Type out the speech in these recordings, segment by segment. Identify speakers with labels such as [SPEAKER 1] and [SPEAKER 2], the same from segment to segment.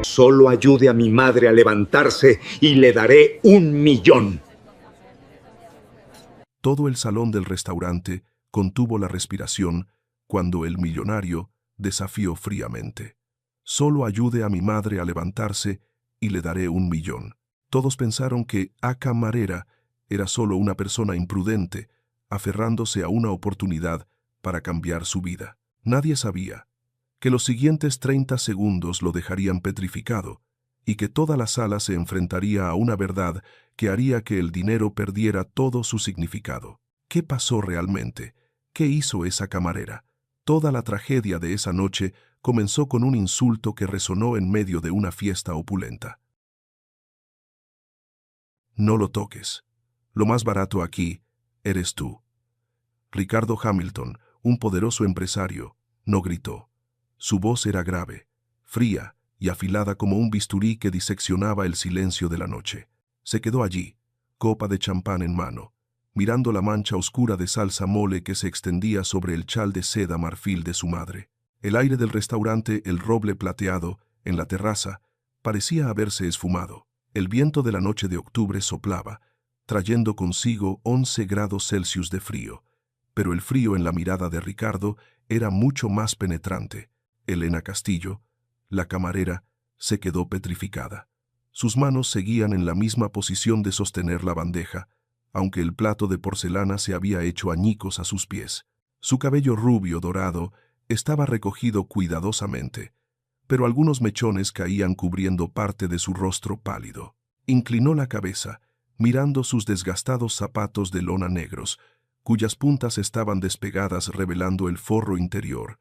[SPEAKER 1] Solo ayude a mi madre a levantarse y le daré 1.000.000.
[SPEAKER 2] Todo el salón del restaurante contuvo la respiración cuando el millonario desafió fríamente. Solo ayude a mi madre a levantarse y le daré 1.000.000. Todos pensaron que a Camarera era solo una persona imprudente, aferrándose a una oportunidad para cambiar su vida. Nadie sabía que los siguientes 30 segundos lo dejarían petrificado y que toda la sala se enfrentaría a una verdad que haría que el dinero perdiera todo su significado. ¿Qué pasó realmente? ¿Qué hizo esa camarera? Toda la tragedia de esa noche comenzó con un insulto que resonó en medio de una fiesta opulenta. No lo toques. Lo más barato aquí eres tú. Ricardo Hamilton, un poderoso empresario, no gritó. Su voz era grave, fría y afilada como un bisturí que diseccionaba el silencio de la noche. Se quedó allí, copa de champán en mano, mirando la mancha oscura de salsa mole que se extendía sobre el chal de seda marfil de su madre. El aire del restaurante El Roble Plateado, en la terraza, parecía haberse esfumado. El viento de la noche de octubre soplaba, trayendo consigo 11 grados Celsius de frío, pero el frío en la mirada de Ricardo era mucho más penetrante. Elena Castillo, la camarera, se quedó petrificada. Sus manos seguían en la misma posición de sostener la bandeja, aunque el plato de porcelana se había hecho añicos a sus pies. Su cabello rubio dorado estaba recogido cuidadosamente, pero algunos mechones caían cubriendo parte de su rostro pálido. Inclinó la cabeza, mirando sus desgastados zapatos de lona negros, cuyas puntas estaban despegadas revelando el forro interior,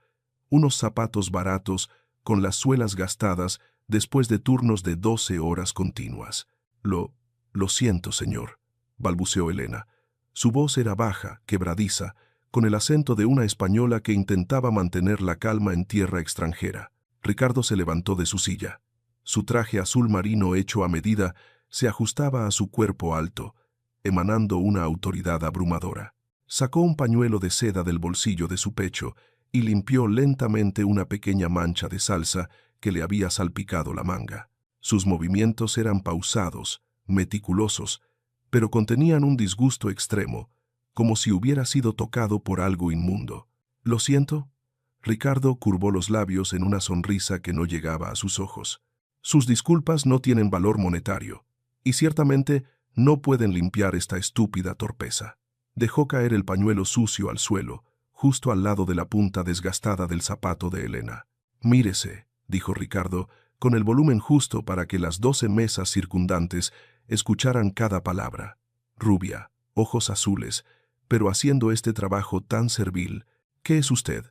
[SPEAKER 2] unos zapatos baratos con las suelas gastadas después de turnos de 12 horas continuas. Lo siento, señor, balbuceó Elena. Su voz era baja, quebradiza, con el acento de una española que intentaba mantener la calma en tierra extranjera. Ricardo se levantó de su silla. Su traje azul marino hecho a medida se ajustaba a su cuerpo alto, emanando una autoridad abrumadora. Sacó un pañuelo de seda del bolsillo de su pecho y limpió lentamente una pequeña mancha de salsa que le había salpicado la manga. Sus movimientos eran pausados, meticulosos, pero contenían un disgusto extremo, como si hubiera sido tocado por algo inmundo. «¿Lo siento?» Ricardo curvó los labios en una sonrisa que no llegaba a sus ojos. Sus disculpas no tienen valor monetario, y ciertamente no pueden limpiar esta estúpida torpeza. Dejó caer el pañuelo sucio al suelo, justo al lado de la punta desgastada del zapato de Elena. «Mírese», dijo Ricardo, con el volumen justo para que las 12 mesas circundantes escucharan cada palabra. Rubia, ojos azules, pero haciendo este trabajo tan servil. ¿Qué es usted?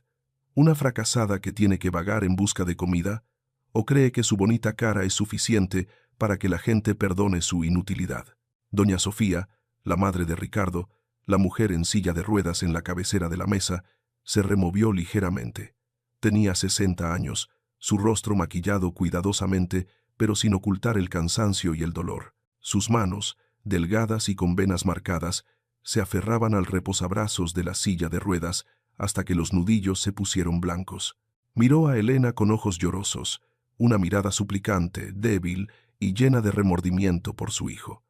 [SPEAKER 2] ¿Una fracasada que tiene que vagar en busca de comida? ¿O cree que su bonita cara es suficiente para que la gente perdone su inutilidad? Doña Sofía, la madre de Ricardo, la mujer en silla de ruedas en la cabecera de la mesa, se removió ligeramente. Tenía 60 años, su rostro maquillado cuidadosamente, pero sin ocultar el cansancio y el dolor. Sus manos, delgadas y con venas marcadas, se aferraban al reposabrazos de la silla de ruedas hasta que los nudillos se pusieron blancos. Miró a Elena con ojos llorosos, una mirada suplicante, débil y llena de remordimiento por su hijo.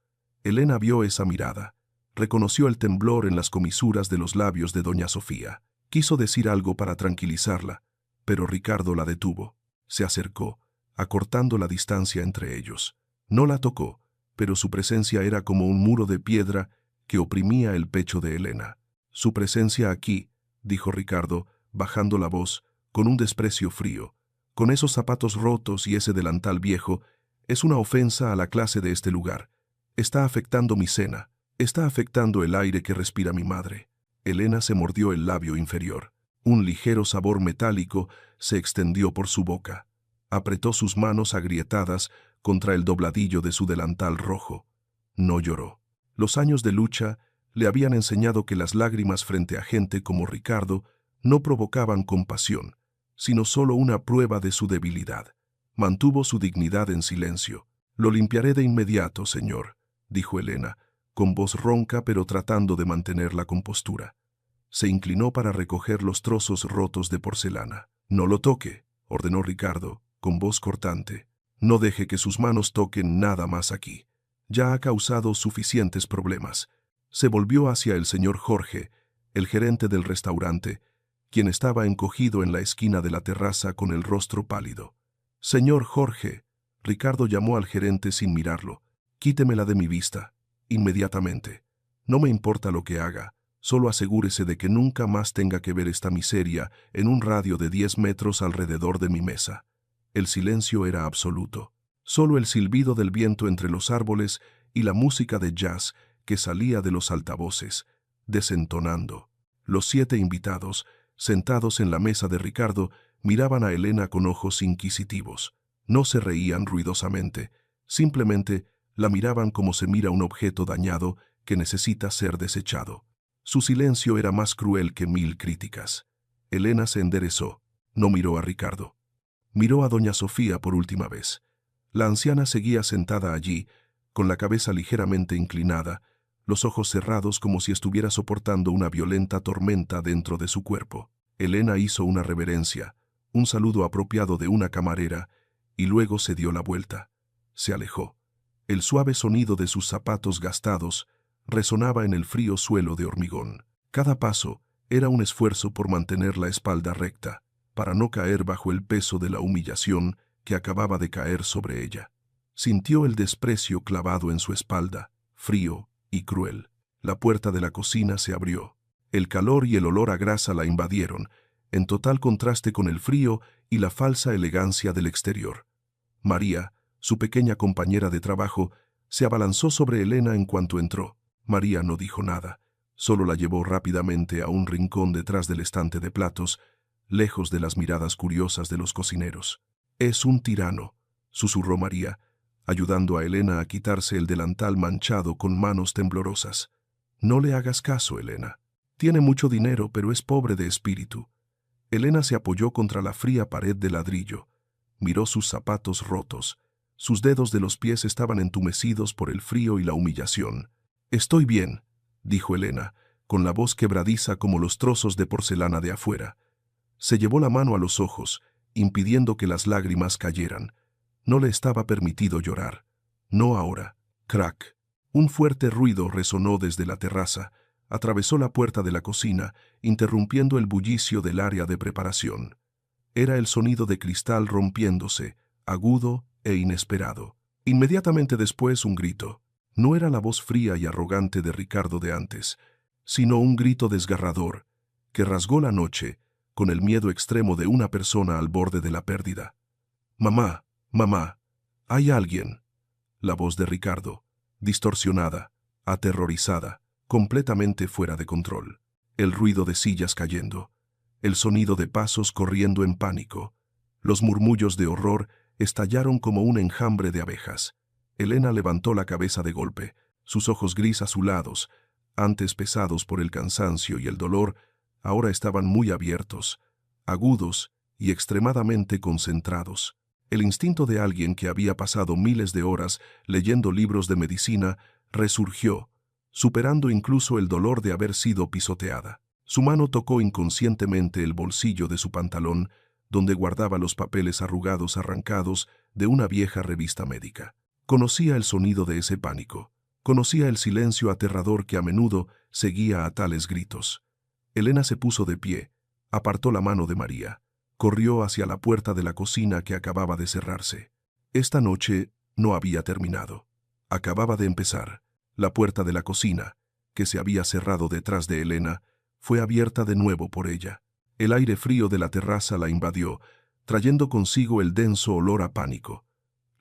[SPEAKER 2] Elena vio esa mirada. Reconoció el temblor en las comisuras de los labios de doña Sofía. Quiso decir algo para tranquilizarla, pero Ricardo la detuvo. Se acercó, acortando la distancia entre ellos. No la tocó, pero su presencia era como un muro de piedra que oprimía el pecho de Elena. «Su presencia aquí», dijo Ricardo, bajando la voz, con un desprecio frío, «con esos zapatos rotos y ese delantal viejo, es una ofensa a la clase de este lugar. Está afectando mi cena, está afectando el aire que respira mi madre». Elena se mordió el labio inferior. Un ligero sabor metálico se extendió por su boca. Apretó sus manos agrietadas contra el dobladillo de su delantal rojo. No lloró. Los años de lucha le habían enseñado que las lágrimas frente a gente como Ricardo no provocaban compasión, sino solo una prueba de su debilidad. Mantuvo su dignidad en silencio. «Lo limpiaré de inmediato, señor», dijo Elena, con voz ronca pero tratando de mantener la compostura. Se inclinó para recoger los trozos rotos de porcelana. «No lo toque», ordenó Ricardo, con voz cortante. No deje que sus manos toquen nada más aquí. Ya ha causado suficientes problemas. Se volvió hacia el señor Jorge, el gerente del restaurante, quien estaba encogido en la esquina de la terraza con el rostro pálido. Señor Jorge, Ricardo llamó al gerente sin mirarlo. Quítemela de mi vista, inmediatamente. No me importa lo que haga, solo asegúrese de que nunca más tenga que ver esta miseria en un radio de 10 metros alrededor de mi mesa. El silencio era absoluto. Solo el silbido del viento entre los árboles y la música de jazz que salía de los altavoces, desentonando. Los 7 invitados, sentados en la mesa de Ricardo, miraban a Elena con ojos inquisitivos. No se reían ruidosamente, simplemente la miraban como se mira un objeto dañado que necesita ser desechado. Su silencio era más cruel que 1000 críticas. Elena se enderezó, no miró a Ricardo. Miró a doña Sofía por última vez. La anciana seguía sentada allí, con la cabeza ligeramente inclinada, los ojos cerrados como si estuviera soportando una violenta tormenta dentro de su cuerpo. Elena hizo una reverencia, un saludo apropiado de una camarera, y luego se dio la vuelta. Se alejó. El suave sonido de sus zapatos gastados resonaba en el frío suelo de hormigón. Cada paso era un esfuerzo por mantener la espalda recta, para no caer bajo el peso de la humillación que acababa de caer sobre ella. Sintió el desprecio clavado en su espalda, frío y cruel. La puerta de la cocina se abrió. El calor y el olor a grasa la invadieron, en total contraste con el frío y la falsa elegancia del exterior. María, su pequeña compañera de trabajo, se abalanzó sobre Elena en cuanto entró. María no dijo nada, solo la llevó rápidamente a un rincón detrás del estante de platos, lejos de las miradas curiosas de los cocineros. «Es un tirano», susurró María, ayudando a Elena a quitarse el delantal manchado con manos temblorosas. «No le hagas caso, Elena. Tiene mucho dinero, pero es pobre de espíritu». Elena se apoyó contra la fría pared de ladrillo. Miró sus zapatos rotos. Sus dedos de los pies estaban entumecidos por el frío y la humillación. «Estoy bien», dijo Elena, con la voz quebradiza como los trozos de porcelana de afuera. Se llevó la mano a los ojos, impidiendo que las lágrimas cayeran. No le estaba permitido llorar. No ahora. Crack. Un fuerte ruido resonó desde la terraza. Atravesó la puerta de la cocina, interrumpiendo el bullicio del área de preparación. Era el sonido de cristal rompiéndose, agudo e inesperado. Inmediatamente después un grito. No era la voz fría y arrogante de Ricardo de antes, sino un grito desgarrador, que rasgó la noche con el miedo extremo de una persona al borde de la pérdida. «Mamá, mamá, hay alguien». La voz de Ricardo, distorsionada, aterrorizada, completamente fuera de control. El ruido de sillas cayendo, el sonido de pasos corriendo en pánico. Los murmullos de horror estallaron como un enjambre de abejas. Elena levantó la cabeza de golpe, sus ojos gris azulados, antes pesados por el cansancio y el dolor, ahora estaban muy abiertos, agudos y extremadamente concentrados. El instinto de alguien que había pasado miles de horas leyendo libros de medicina resurgió, superando incluso el dolor de haber sido pisoteada. Su mano tocó inconscientemente el bolsillo de su pantalón, donde guardaba los papeles arrugados arrancados de una vieja revista médica. Conocía el sonido de ese pánico. Conocía el silencio aterrador que a menudo seguía a tales gritos. Elena se puso de pie, apartó la mano de María, corrió hacia la puerta de la cocina que acababa de cerrarse. Esta noche no había terminado. Acababa de empezar. La puerta de la cocina, que se había cerrado detrás de Elena, fue abierta de nuevo por ella. El aire frío de la terraza la invadió, trayendo consigo el denso olor a pánico.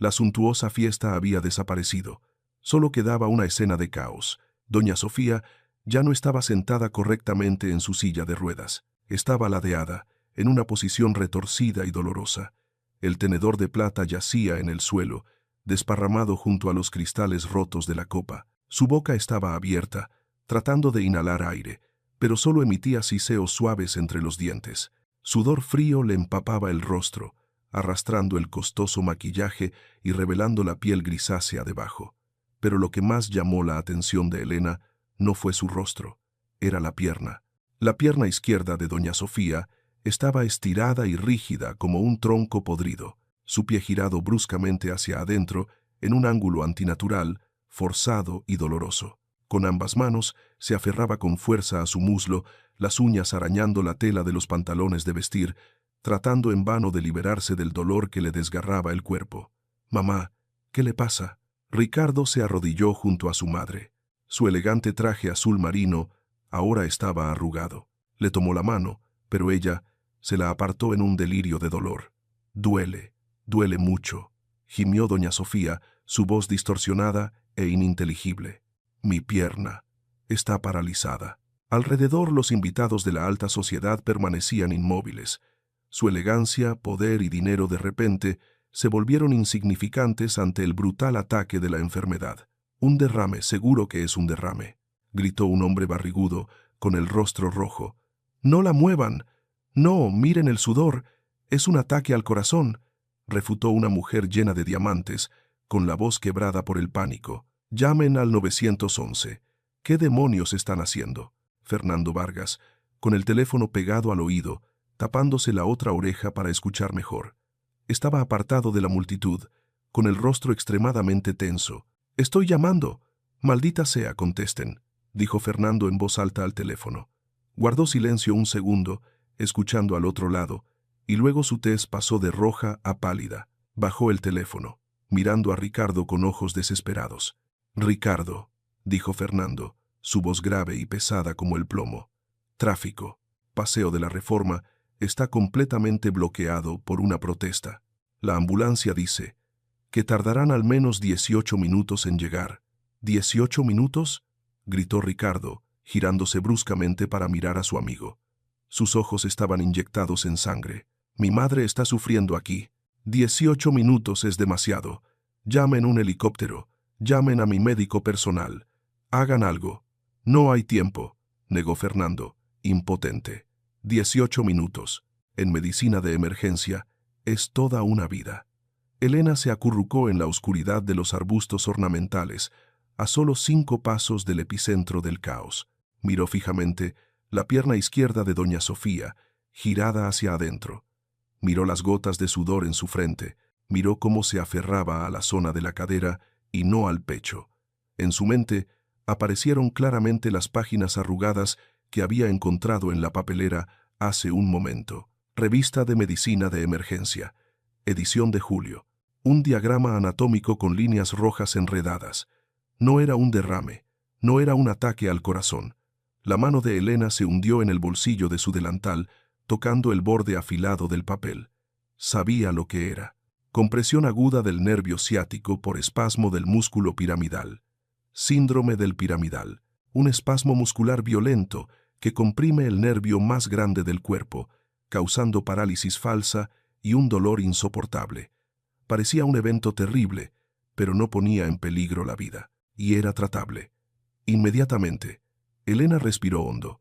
[SPEAKER 2] La suntuosa fiesta había desaparecido. Solo quedaba una escena de caos. Doña Sofía ya no estaba sentada correctamente en su silla de ruedas. Estaba ladeada, en una posición retorcida y dolorosa. El tenedor de plata yacía en el suelo, desparramado junto a los cristales rotos de la copa. Su boca estaba abierta, tratando de inhalar aire, pero solo emitía siseos suaves entre los dientes. Sudor frío le empapaba el rostro, arrastrando el costoso maquillaje y revelando la piel grisácea debajo. Pero lo que más llamó la atención de Elena no fue su rostro, era la pierna. La pierna izquierda de doña Sofía Estaba estirada y rígida como un tronco podrido, su pie girado bruscamente hacia adentro, en un ángulo antinatural, forzado y doloroso. Con ambas manos se aferraba con fuerza a su muslo, las uñas arañando la tela de los pantalones de vestir, tratando en vano de liberarse del dolor que le desgarraba el cuerpo. «Mamá, ¿qué le pasa?» Ricardo se arrodilló junto a su madre. Su elegante traje azul marino ahora estaba arrugado. Le tomó la mano, pero ella se la apartó en un delirio de dolor. «Duele, duele mucho», gimió doña Sofía, su voz distorsionada e ininteligible. «Mi pierna está paralizada». Alrededor los invitados de la alta sociedad permanecían inmóviles. Su elegancia, poder y dinero de repente se volvieron insignificantes ante el brutal ataque de la enfermedad. «Un derrame, seguro que es un derrame», gritó un hombre barrigudo, con el rostro rojo. «No la muevan. No, miren el sudor. Es un ataque al corazón», refutó una mujer llena de diamantes, con la voz quebrada por el pánico. «Llamen al 911. ¿Qué demonios están haciendo?» Fernando Vargas, con el teléfono pegado al oído, tapándose la otra oreja para escuchar mejor. Estaba apartado de la multitud, con el rostro extremadamente tenso. «Estoy llamando». «Maldita sea, contesten», dijo Fernando en voz alta al teléfono. Guardó silencio un segundo, escuchando al otro lado, y luego su tez pasó de roja a pálida. Bajó el teléfono, mirando a Ricardo con ojos desesperados. «Ricardo», dijo Fernando, su voz grave y pesada como el plomo. «Tráfico, Paseo de la Reforma, está completamente bloqueado por una protesta. La ambulancia dice que tardarán al menos 18 minutos en llegar». «¿18 minutos?» gritó Ricardo, girándose bruscamente para mirar a su amigo. Sus ojos estaban inyectados en sangre. «Mi madre está sufriendo aquí. 18 minutos es demasiado. Llamen un helicóptero. Llamen a mi médico personal. Hagan algo». «No hay tiempo», negó Fernando, impotente. 18 minutos. En medicina de emergencia, es toda una vida. Elena se acurrucó en la oscuridad de los arbustos ornamentales, a solo 5 pasos del epicentro del caos. Miró fijamente la pierna izquierda de doña Sofía, girada hacia adentro. Miró las gotas de sudor en su frente, miró cómo se aferraba a la zona de la cadera y no al pecho. En su mente aparecieron claramente las páginas arrugadas que había encontrado en la papelera hace un momento. Revista de Medicina de Emergencia, edición de julio. Un diagrama anatómico con líneas rojas enredadas. No era un derrame, no era un ataque al corazón. La mano de Elena se hundió en el bolsillo de su delantal, tocando el borde afilado del papel. Sabía lo que era. Compresión aguda del nervio ciático por espasmo del músculo piramidal. Síndrome del piramidal. Un espasmo muscular violento que comprime el nervio más grande del cuerpo, causando parálisis falsa y un dolor insoportable. Parecía un evento terrible, pero no ponía en peligro la vida, y era tratable. Inmediatamente, Elena respiró hondo.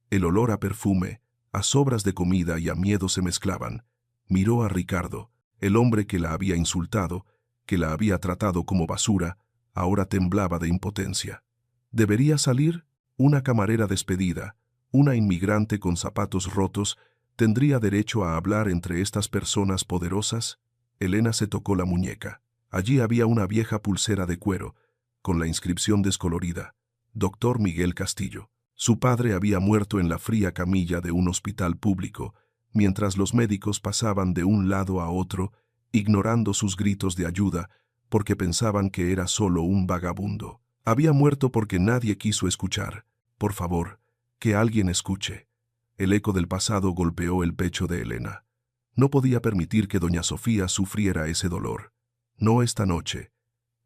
[SPEAKER 2] El olor a perfume, a sobras de comida y a miedo se mezclaban. Miró a Ricardo, el hombre que la había insultado, que la había tratado como basura, ahora temblaba de impotencia. ¿Debería salir? Una camarera despedida, una inmigrante con zapatos rotos, ¿tendría derecho a hablar entre estas personas poderosas? Elena se tocó la muñeca. Allí había una vieja pulsera de cuero, con la inscripción descolorida: Dr. Miguel Castillo. Su padre había muerto en la fría camilla de un hospital público, mientras los médicos pasaban de un lado a otro, ignorando sus gritos de ayuda, porque pensaban que era solo un vagabundo. Había muerto porque nadie quiso escuchar. Por favor, que alguien escuche. El eco del pasado golpeó el pecho de Elena. No podía permitir que doña Sofía sufriera ese dolor. No esta noche.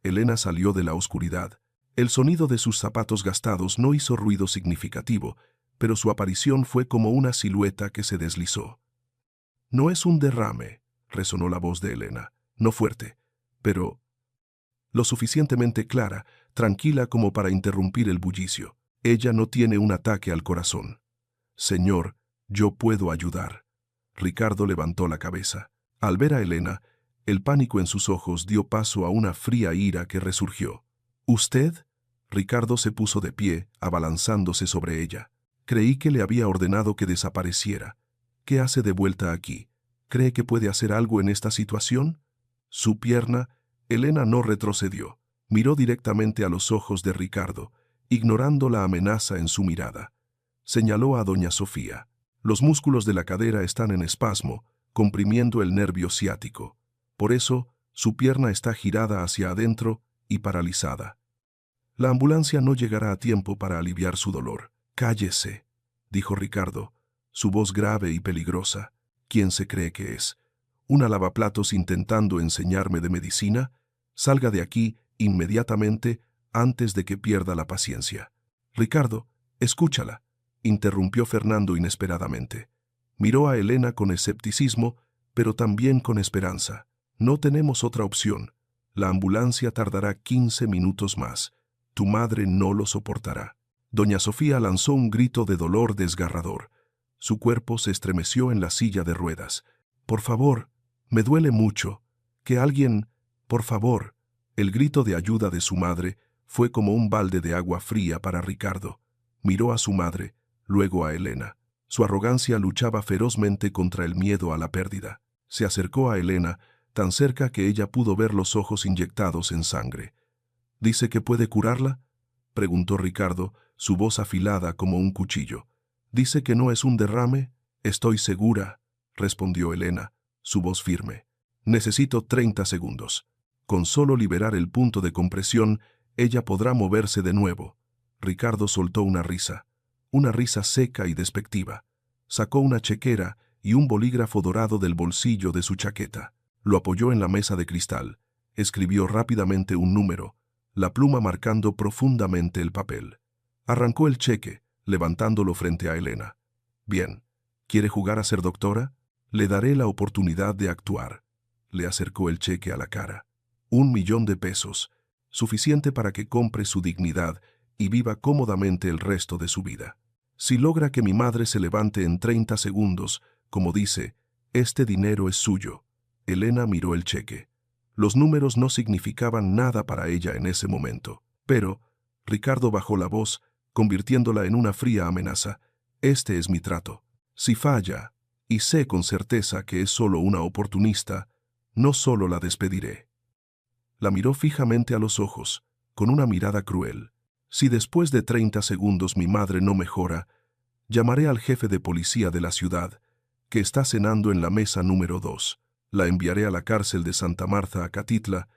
[SPEAKER 2] Elena salió de la oscuridad. El sonido de sus zapatos gastados no hizo ruido significativo, pero su aparición fue como una silueta que se deslizó. «No es un derrame», resonó la voz de Elena. No fuerte, pero lo suficientemente clara, tranquila como para interrumpir el bullicio. «Ella no tiene un ataque al corazón». «Señor, yo puedo ayudar». Ricardo levantó la cabeza. Al ver a Elena, el pánico en sus ojos dio paso a una fría ira que resurgió. «¿Usted?» Ricardo se puso de pie, abalanzándose sobre ella. «Creí que le había ordenado que desapareciera». ¿Qué hace de vuelta aquí? ¿Cree que puede hacer algo en esta situación? Su pierna, Elena no retrocedió. Miró directamente a los ojos de Ricardo, ignorando la amenaza en su mirada. Señaló a doña Sofía. Los músculos de la cadera están en espasmo, comprimiendo el nervio ciático. Por eso, su pierna está girada hacia adentro y paralizada. La ambulancia no llegará a tiempo para aliviar su dolor. «Cállese», dijo Ricardo, su voz grave y peligrosa. «¿Quién se cree que es? ¿Una lavaplatos intentando enseñarme de medicina? Salga de aquí inmediatamente antes de que pierda la paciencia». «Ricardo, escúchala», interrumpió Fernando inesperadamente. Miró a Elena con escepticismo, pero también con esperanza. «No tenemos otra opción. La ambulancia tardará 15 minutos más. Tu madre no lo soportará». Doña Sofía lanzó un grito de dolor desgarrador. Su cuerpo se estremeció en la silla de ruedas. «Por favor, me duele mucho. Que alguien... por favor». El grito de ayuda de su madre fue como un balde de agua fría para Ricardo. Miró a su madre, luego a Elena. Su arrogancia luchaba ferozmente contra el miedo a la pérdida. Se acercó a Elena, tan cerca que ella pudo ver los ojos inyectados en sangre. «¿Dice que puede curarla?», preguntó Ricardo, su voz afilada como un cuchillo. «¿Dice que no es un derrame?». «Estoy segura», respondió Elena, su voz firme. «Necesito 30 segundos. Con solo liberar el punto de compresión, ella podrá moverse de nuevo». Ricardo soltó una risa seca y despectiva. Sacó una chequera y un bolígrafo dorado del bolsillo de su chaqueta. Lo apoyó en la mesa de cristal. Escribió rápidamente un número, la pluma marcando profundamente el papel. Arrancó el cheque, levantándolo frente a Elena. «Bien, ¿quiere jugar a ser doctora? Le daré la oportunidad de actuar». Le acercó el cheque a la cara. 1 millón de pesos, suficiente para que compre su dignidad y viva cómodamente el resto de su vida. Si logra que mi madre se levante en 30 segundos, como dice, este dinero es suyo. Elena miró el cheque. Los números no significaban nada para ella en ese momento. Pero Ricardo bajó la voz, convirtiéndola en una fría amenaza. «Este es mi trato. Si falla, y sé con certeza que es solo una oportunista, no solo la despediré». La miró fijamente a los ojos, con una mirada cruel. «Si después de 30 segundos mi madre no mejora, llamaré al jefe de policía de la ciudad, que está cenando en la mesa número 2. La enviaré a la cárcel de Santa Marta, Acatitla,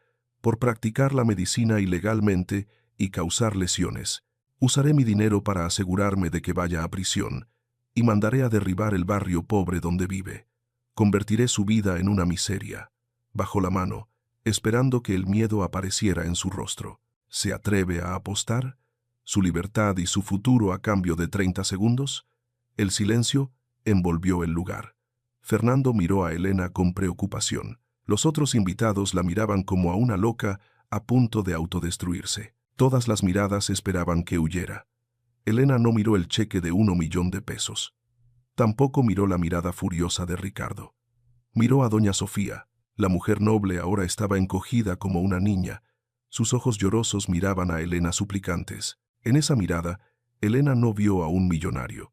[SPEAKER 2] por practicar la medicina ilegalmente y causar lesiones. Usaré mi dinero para asegurarme de que vaya a prisión, y mandaré a derribar el barrio pobre donde vive. Convertiré su vida en una miseria». Bajó la mano, esperando que el miedo apareciera en su rostro. ¿Se atreve a apostar? ¿Su libertad y su futuro a cambio de 30 segundos? El silencio envolvió el lugar. Fernando miró a Elena con preocupación. Los otros invitados la miraban como a una loca a punto de autodestruirse. Todas las miradas esperaban que huyera. Elena no miró el cheque de 1 millón de pesos. Tampoco miró la mirada furiosa de Ricardo. Miró a doña Sofía. La mujer noble ahora estaba encogida como una niña. Sus ojos llorosos miraban a Elena suplicantes. En esa mirada, Elena no vio a un millonario.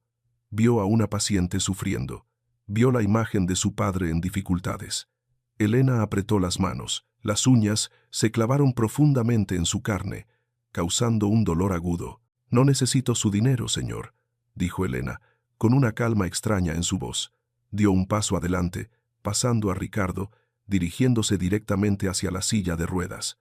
[SPEAKER 2] Vio a una paciente sufriendo. Vio la imagen de su padre en dificultades. Elena apretó las manos. Las uñas se clavaron profundamente en su carne, causando un dolor agudo. «No necesito su dinero, señor», dijo Elena, con una calma extraña en su voz. Dio un paso adelante, pasando a Ricardo, dirigiéndose directamente hacia la silla de ruedas.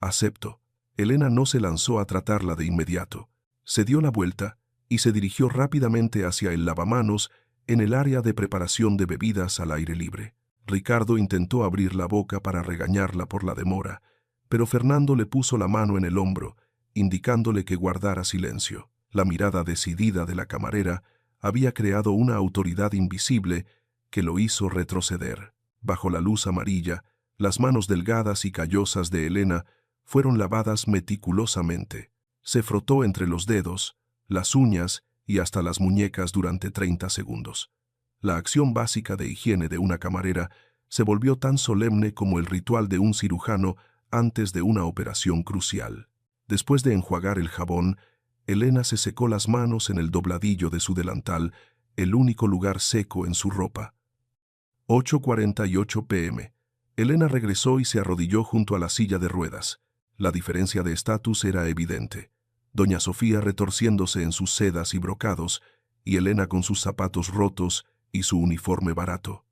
[SPEAKER 2] «Acepto». Elena no se lanzó a tratarla de inmediato. Se dio la vuelta y se dirigió rápidamente hacia el lavamanos en el área de preparación de bebidas al aire libre. Ricardo intentó abrir la boca para regañarla por la demora, pero Fernando le puso la mano en el hombro, indicándole que guardara silencio. La mirada decidida de la camarera había creado una autoridad invisible que lo hizo retroceder. Bajo la luz amarilla, las manos delgadas y callosas de Elena fueron lavadas meticulosamente. Se frotó entre los dedos, las uñas y hasta las muñecas durante 30 segundos. La acción básica de higiene de una camarera se volvió tan solemne como el ritual de un cirujano antes de una operación crucial. Después de enjuagar el jabón, Elena se secó las manos en el dobladillo de su delantal el único lugar seco en su ropa. 8:48 p.m. Elena regresó y se arrodilló junto a la silla de ruedas. La diferencia de estatus era evidente. Doña Sofía retorciéndose en sus sedas y brocados, y Elena con sus zapatos rotos y su uniforme barato.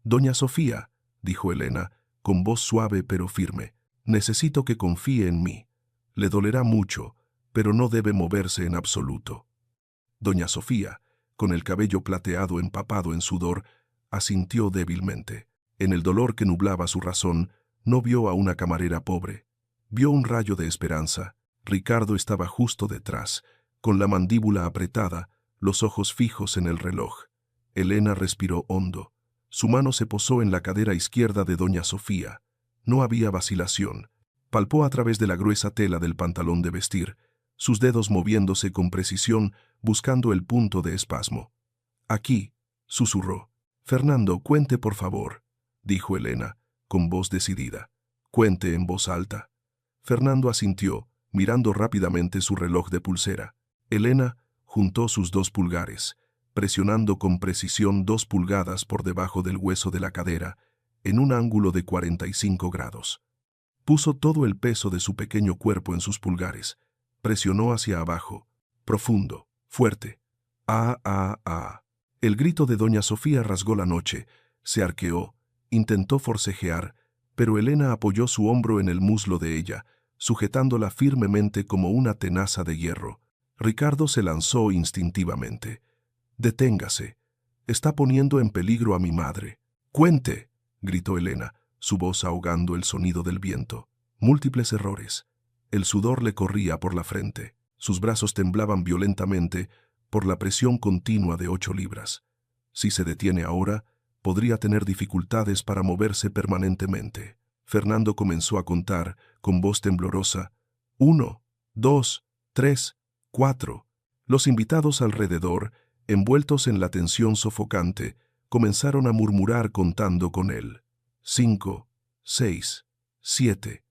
[SPEAKER 2] «Doña Sofía», dijo Elena, con voz suave pero firme, «necesito que confíe en mí. Le dolerá mucho, pero no debe moverse en absoluto». Doña Sofía, con el cabello plateado empapado en sudor, asintió débilmente. En el dolor que nublaba su razón, no vio a una camarera pobre. Vio un rayo de esperanza. Ricardo estaba justo detrás, con la mandíbula apretada, los ojos fijos en el reloj. Elena respiró hondo. Su mano se posó en la cadera izquierda de doña Sofía. No había vacilación. Palpó a través de la gruesa tela del pantalón de vestir, sus dedos moviéndose con precisión, buscando el punto de espasmo. «Aquí», susurró. «Fernando, cuente por favor», dijo Elena, con voz decidida. «Cuente en voz alta». Fernando asintió, mirando rápidamente su reloj de pulsera. Elena juntó sus 2 pulgares, presionando con precisión 2 pulgadas por debajo del hueso de la cadera, en un ángulo de 45 grados. Puso todo el peso de su pequeño cuerpo en sus pulgares. Presionó hacia abajo, profundo, fuerte. «Ah, ah, ah». El grito de doña Sofía rasgó la noche, se arqueó, intentó forcejear, pero Elena apoyó su hombro en el muslo de ella, sujetándola firmemente como una tenaza de hierro. Ricardo se lanzó instintivamente. «Deténgase. Está poniendo en peligro a mi madre». «¡Cuente!», gritó Elena, su voz ahogando el sonido del viento. Múltiples errores. El sudor le corría por la frente. Sus brazos temblaban violentamente por la presión continua de 8 libras. Si se detiene ahora, podría tener dificultades para moverse permanentemente. Fernando comenzó a contar, con voz temblorosa. 1, 2, 3, 4. Los invitados alrededor, envueltos en la tensión sofocante, comenzaron a murmurar contando con él. 5, 6, 7.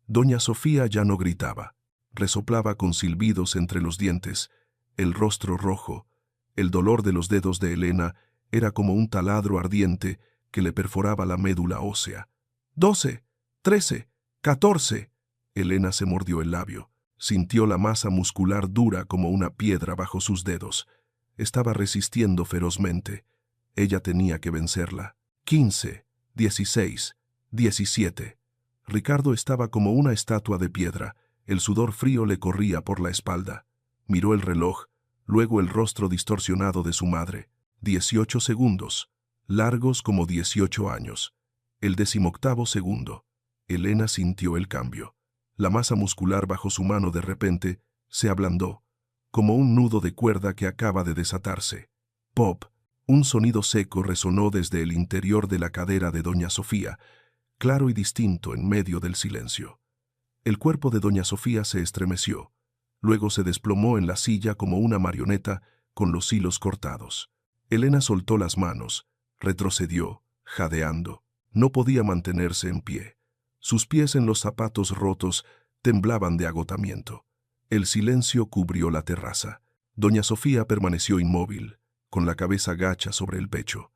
[SPEAKER 2] Doña Sofía ya no gritaba. Resoplaba con silbidos entre los dientes, el rostro rojo. El dolor de los dedos de Elena era como un taladro ardiente que le perforaba la médula ósea. 12, 13, 14. Elena se mordió el labio. Sintió la masa muscular dura como una piedra bajo sus dedos. Estaba resistiendo ferozmente. Ella tenía que vencerla. 15, 16, 17. Ricardo estaba como una estatua de piedra. El sudor frío le corría por la espalda. Miró el reloj, luego el rostro distorsionado de su madre. 18 segundos, largos como 18 años. El 18º segundo. Elena sintió el cambio. La masa muscular bajo su mano de repente se ablandó, como un nudo de cuerda que acaba de desatarse. Pop. Un sonido seco resonó desde el interior de la cadera de doña Sofía, claro y distinto en medio del silencio. El cuerpo de doña Sofía se estremeció. Luego se desplomó en la silla como una marioneta con los hilos cortados. Elena soltó las manos, retrocedió, jadeando. No podía mantenerse en pie. Sus pies en los zapatos rotos temblaban de agotamiento. El silencio cubrió la terraza. Doña Sofía permaneció inmóvil, con la cabeza gacha sobre el pecho.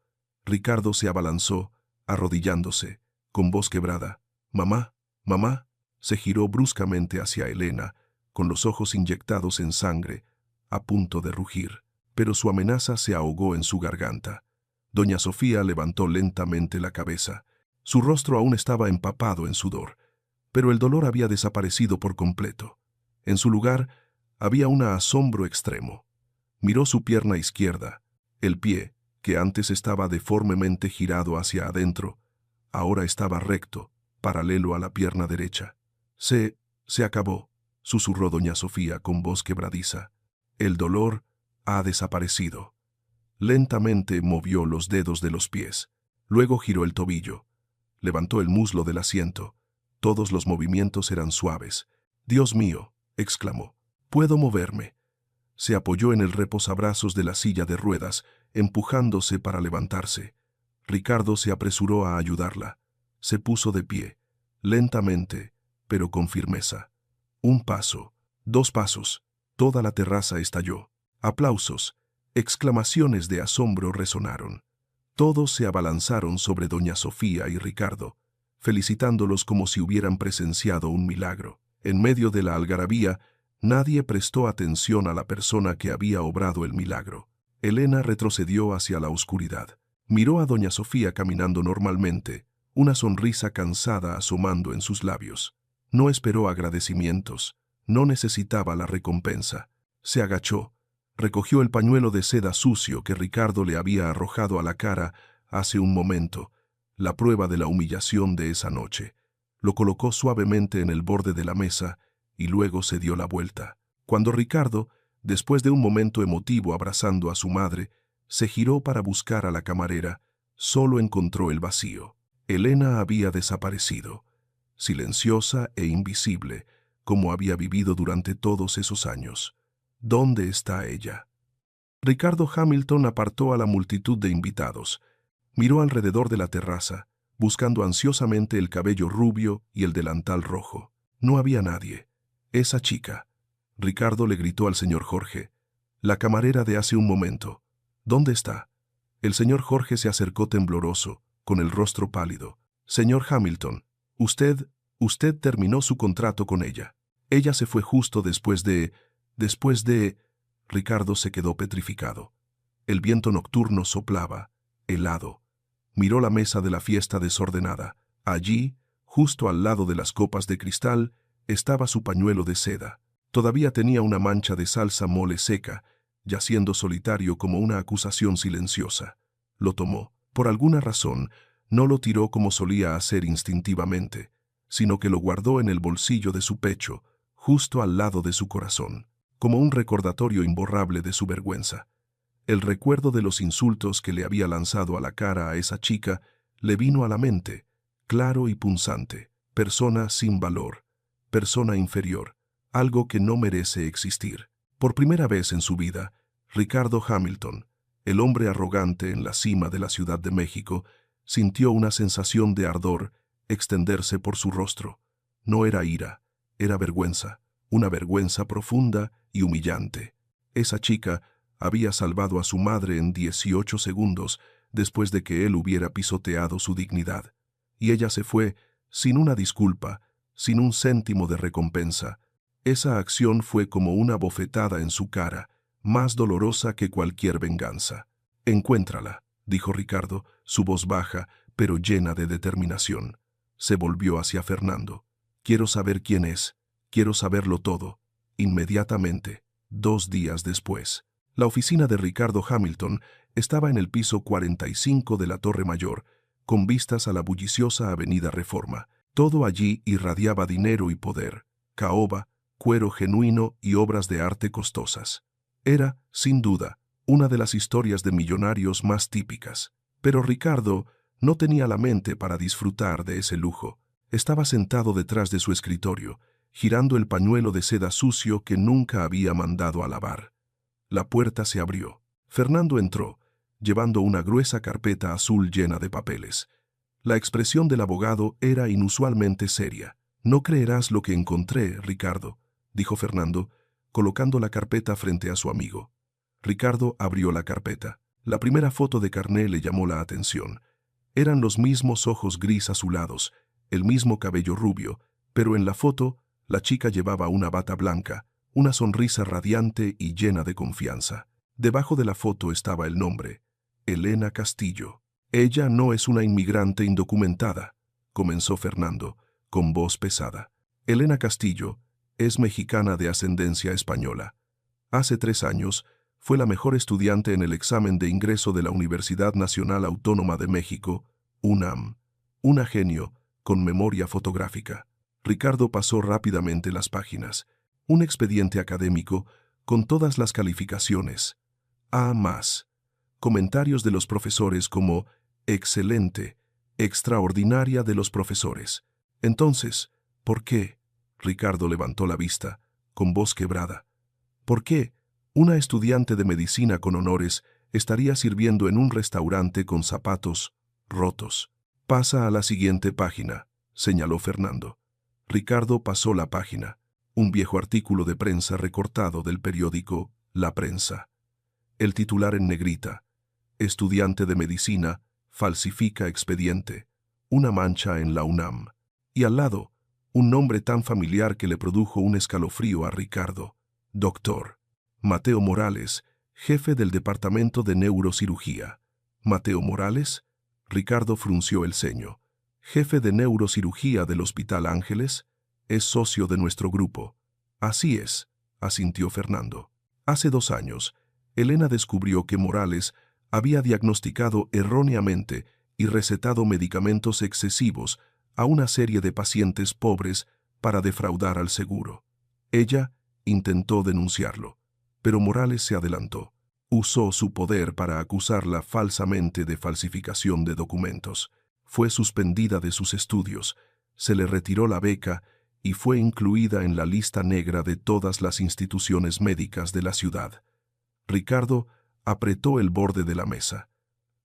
[SPEAKER 2] Ricardo se abalanzó, arrodillándose, con voz quebrada. «Mamá, mamá». Se giró bruscamente hacia Elena, con los ojos inyectados en sangre, a punto de rugir. Pero su amenaza se ahogó en su garganta. Doña Sofía levantó lentamente la cabeza. Su rostro aún estaba empapado en sudor, pero el dolor había desaparecido por completo. En su lugar había un asombro extremo. Miró su pierna izquierda. El pie, que antes estaba deformemente girado hacia adentro, ahora estaba recto, paralelo a la pierna derecha. Se acabó», susurró doña Sofía con voz quebradiza. «El dolor ha desaparecido». Lentamente movió los dedos de los pies. Luego giró el tobillo. Levantó el muslo del asiento. Todos los movimientos eran suaves. «Dios mío», exclamó, «puedo moverme». Se apoyó en el reposabrazos de la silla de ruedas, empujándose para levantarse. Ricardo se apresuró a ayudarla. Se puso de pie, lentamente, pero con firmeza. 1 paso, 2 pasos, toda la terraza estalló. Aplausos. Exclamaciones de asombro resonaron. Todos se abalanzaron sobre doña Sofía y Ricardo, felicitándolos como si hubieran presenciado un milagro. En medio de la algarabía, nadie prestó atención a la persona que había obrado el milagro. Elena retrocedió hacia la oscuridad. Miró a doña Sofía caminando normalmente, una sonrisa cansada asomando en sus labios. No esperó agradecimientos, no necesitaba la recompensa. Se agachó, recogió el pañuelo de seda sucio que Ricardo le había arrojado a la cara hace un momento, la prueba de la humillación de esa noche. Lo colocó suavemente en el borde de la mesa y luego se dio la vuelta. Cuando Ricardo, después de un momento emotivo abrazando a su madre, se giró para buscar a la camarera, solo encontró el vacío. Elena había desaparecido, silenciosa e invisible, como había vivido durante todos esos años. ¿Dónde está ella? Ricardo Hamilton apartó a la multitud de invitados. Miró alrededor de la terraza, buscando ansiosamente el cabello rubio y el delantal rojo. No había nadie. Esa chica. Ricardo le gritó al señor Jorge. La camarera de hace un momento. ¿Dónde está? El señor Jorge se acercó tembloroso, con el rostro pálido. Señor Hamilton, usted terminó su contrato con ella. Ella se fue justo después de... Ricardo se quedó petrificado. El viento nocturno soplaba, helado. Miró la mesa de la fiesta desordenada. Allí, justo al lado de las copas de cristal, estaba su pañuelo de seda. Todavía tenía una mancha de salsa mole seca, yaciendo solitario como una acusación silenciosa. Lo tomó. Por alguna razón, no lo tiró como solía hacer instintivamente, sino que lo guardó en el bolsillo de su pecho, justo al lado de su corazón, como un recordatorio imborrable de su vergüenza. El recuerdo de los insultos que le había lanzado a la cara a esa chica le vino a la mente, claro y punzante. Persona sin valor, persona inferior, algo que no merece existir. Por primera vez en su vida, Ricardo Hamilton, el hombre arrogante en la cima de la Ciudad de México, sintió una sensación de ardor extenderse por su rostro. No era ira, era vergüenza, una vergüenza profunda y humillante. Esa chica había salvado a su madre en 18 segundos después de que él hubiera pisoteado su dignidad. Y ella se fue sin una disculpa, sin un céntimo de recompensa. Esa acción fue como una bofetada en su cara, más dolorosa que cualquier venganza. «Encuéntrala», dijo Ricardo, su voz baja, pero llena de determinación. Se volvió hacia Fernando. «Quiero saber quién es. Quiero saberlo todo. Inmediatamente». 2 días después. La oficina de Ricardo Hamilton estaba en el piso 45 de la Torre Mayor, con vistas a la bulliciosa Avenida Reforma. Todo allí irradiaba dinero y poder, caoba, cuero genuino y obras de arte costosas. Era, sin duda, una de las historias de millonarios más típicas. Pero Ricardo no tenía la mente para disfrutar de ese lujo. Estaba sentado detrás de su escritorio, girando el pañuelo de seda sucio que nunca había mandado a lavar. La puerta se abrió. Fernando entró, llevando una gruesa carpeta azul llena de papeles. La expresión del abogado era inusualmente seria. «No creerás lo que encontré, Ricardo», dijo Fernando, colocando la carpeta frente a su amigo. Ricardo abrió la carpeta. La primera foto de Carné le llamó la atención. Eran los mismos ojos gris azulados, el mismo cabello rubio, pero en la foto la chica llevaba una bata blanca, una sonrisa radiante y llena de confianza. Debajo de la foto estaba el nombre, Elena Castillo. «Ella no es una inmigrante indocumentada», comenzó Fernando, con voz pesada. «Elena Castillo es mexicana de ascendencia española. Hace 3 años fue la mejor estudiante en el examen de ingreso de la Universidad Nacional Autónoma de México, UNAM. Una genio, con memoria fotográfica». Ricardo pasó rápidamente las páginas. Un expediente académico con todas las calificaciones. A+. Comentarios de los profesores como «excelente», «extraordinaria» de los profesores. Entonces, ¿por qué? Ricardo levantó la vista, con voz quebrada. ¿Por qué una estudiante de medicina con honores estaría sirviendo en un restaurante con zapatos rotos? «Pasa a la siguiente página», señaló Fernando. Ricardo pasó la página. Un viejo artículo de prensa recortado del periódico La Prensa. El titular en negrita: estudiante de medicina, falsifica expediente. Una mancha en la UNAM. Y al lado, un nombre tan familiar que le produjo un escalofrío a Ricardo: Doctor Mateo Morales, jefe del departamento de neurocirugía. ¿Mateo Morales? Ricardo frunció el ceño. Jefe de neurocirugía del Hospital Ángeles, es socio de nuestro grupo. Así es, asintió Fernando. Hace 2 años, Elena descubrió que Morales había diagnosticado erróneamente y recetado medicamentos excesivos a una serie de pacientes pobres para defraudar al seguro. Ella intentó denunciarlo, pero Morales se adelantó. Usó su poder para acusarla falsamente de falsificación de documentos. Fue suspendida de sus estudios, se le retiró la beca y fue incluida en la lista negra de todas las instituciones médicas de la ciudad. Ricardo apretó el borde de la mesa.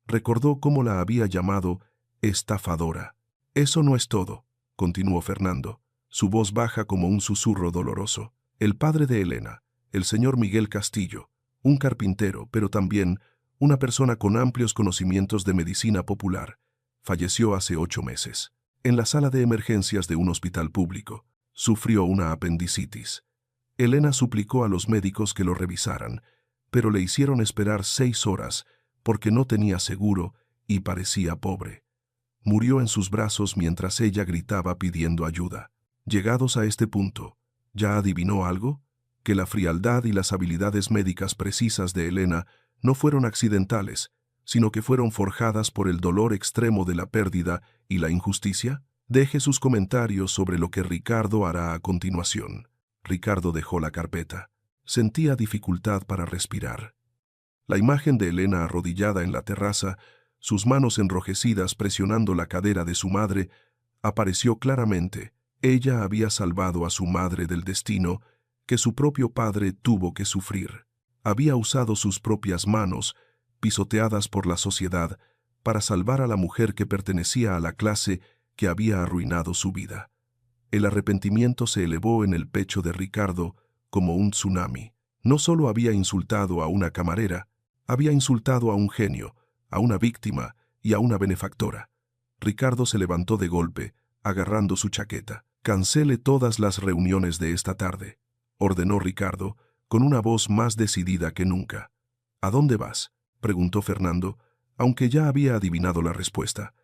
[SPEAKER 2] Recordó cómo la había llamado estafadora. Eso no es todo, continuó Fernando, su voz baja como un susurro doloroso. El padre de Elena, el señor Miguel Castillo, un carpintero, pero también una persona con amplios conocimientos de medicina popular, falleció hace 8 meses. En la sala de emergencias de un hospital público, sufrió una apendicitis. Elena suplicó a los médicos que lo revisaran, pero le hicieron esperar 6 horas porque no tenía seguro y parecía pobre. Murió en sus brazos mientras ella gritaba pidiendo ayuda. Llegados a este punto, ¿ya adivinó algo? Que la frialdad y las habilidades médicas precisas de Elena no fueron accidentales, sino que fueron forjadas por el dolor extremo de la pérdida y la injusticia. Deje sus comentarios sobre lo que Ricardo hará a continuación. Ricardo dejó la carpeta. Sentía dificultad para respirar. La imagen de Elena arrodillada en la terraza, sus manos enrojecidas presionando la cadera de su madre, apareció claramente. Ella había salvado a su madre del destino que su propio padre tuvo que sufrir. Había usado sus propias manos, pisoteadas por la sociedad, para salvar a la mujer que pertenecía a la clase que había arruinado su vida. El arrepentimiento se elevó en el pecho de Ricardo como un tsunami. No solo había insultado a una camarera, había insultado a un genio, a una víctima y a una benefactora. Ricardo se levantó de golpe, agarrando su chaqueta. «Cancele todas las reuniones de esta tarde», ordenó Ricardo, con una voz más decidida que nunca. «¿A dónde vas?», preguntó Fernando, aunque ya había adivinado la respuesta.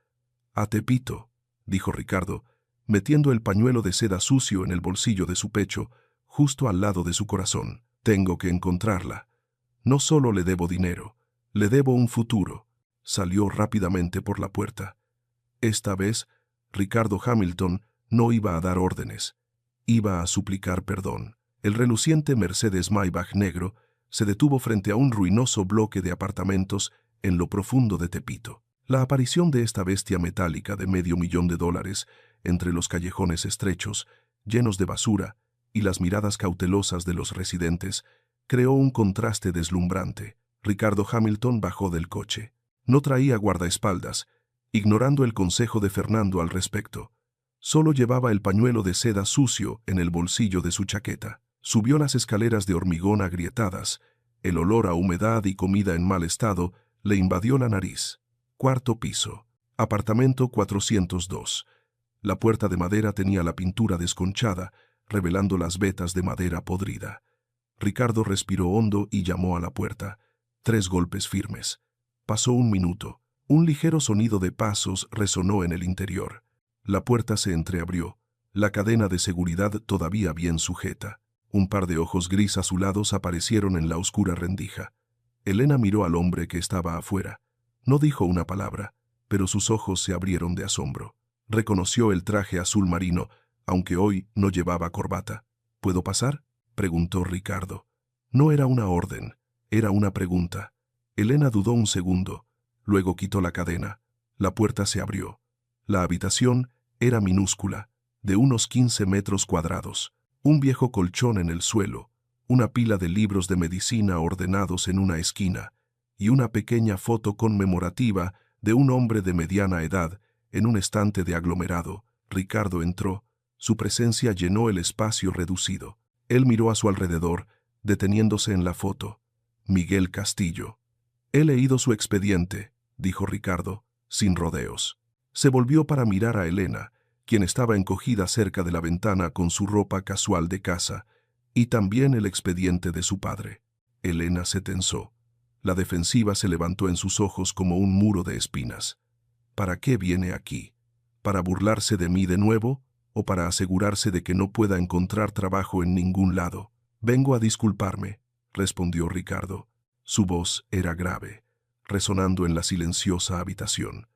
[SPEAKER 2] «A Tepito», dijo Ricardo, metiendo el pañuelo de seda sucio en el bolsillo de su pecho, justo al lado de su corazón. «Tengo que encontrarla. No solo le debo dinero, le debo un futuro». Salió rápidamente por la puerta. Esta vez, Ricardo Hamilton no iba a dar órdenes, iba a suplicar perdón. El reluciente Mercedes Maybach negro se detuvo frente a un ruinoso bloque de apartamentos en lo profundo de Tepito. La aparición de esta bestia metálica de $500,000 entre los callejones estrechos, llenos de basura, y las miradas cautelosas de los residentes, creó un contraste deslumbrante. Ricardo Hamilton bajó del coche. No traía guardaespaldas, ignorando el consejo de Fernando al respecto. Solo llevaba el pañuelo de seda sucio en el bolsillo de su chaqueta. Subió las escaleras de hormigón agrietadas. El olor a humedad y comida en mal estado le invadió la nariz. 4º piso. Apartamento 402. La puerta de madera tenía la pintura desconchada, revelando las vetas de madera podrida. Ricardo respiró hondo y llamó a la puerta. 3 golpes firmes. Pasó 1 minuto. Un ligero sonido de pasos resonó en el interior. La puerta se entreabrió, la cadena de seguridad todavía bien sujeta. Un par de ojos gris azulados aparecieron en la oscura rendija. Elena miró al hombre que estaba afuera. No dijo una palabra, pero sus ojos se abrieron de asombro. Reconoció el traje azul marino, aunque hoy no llevaba corbata. ¿Puedo pasar?, preguntó Ricardo. No era una orden, era una pregunta. Elena dudó un segundo, luego quitó la cadena. La puerta se abrió. La habitación era minúscula, de unos 15 metros cuadrados. Un viejo colchón en el suelo, una pila de libros de medicina ordenados en una esquina y una pequeña foto conmemorativa de un hombre de mediana edad en un estante de aglomerado. Ricardo entró. Su presencia llenó el espacio reducido. Él miró a su alrededor, deteniéndose en la foto. Miguel Castillo. He leído su expediente, dijo Ricardo, sin rodeos. Se volvió para mirar a Elena, quien estaba encogida cerca de la ventana con su ropa casual de casa, y también el expediente de su padre. Elena se tensó. La defensiva se levantó en sus ojos como un muro de espinas. ¿Para qué viene aquí? ¿Para burlarse de mí de nuevo? ¿O para asegurarse de que no pueda encontrar trabajo en ningún lado? Vengo a disculparme, respondió Ricardo. Su voz era grave, resonando en la silenciosa habitación.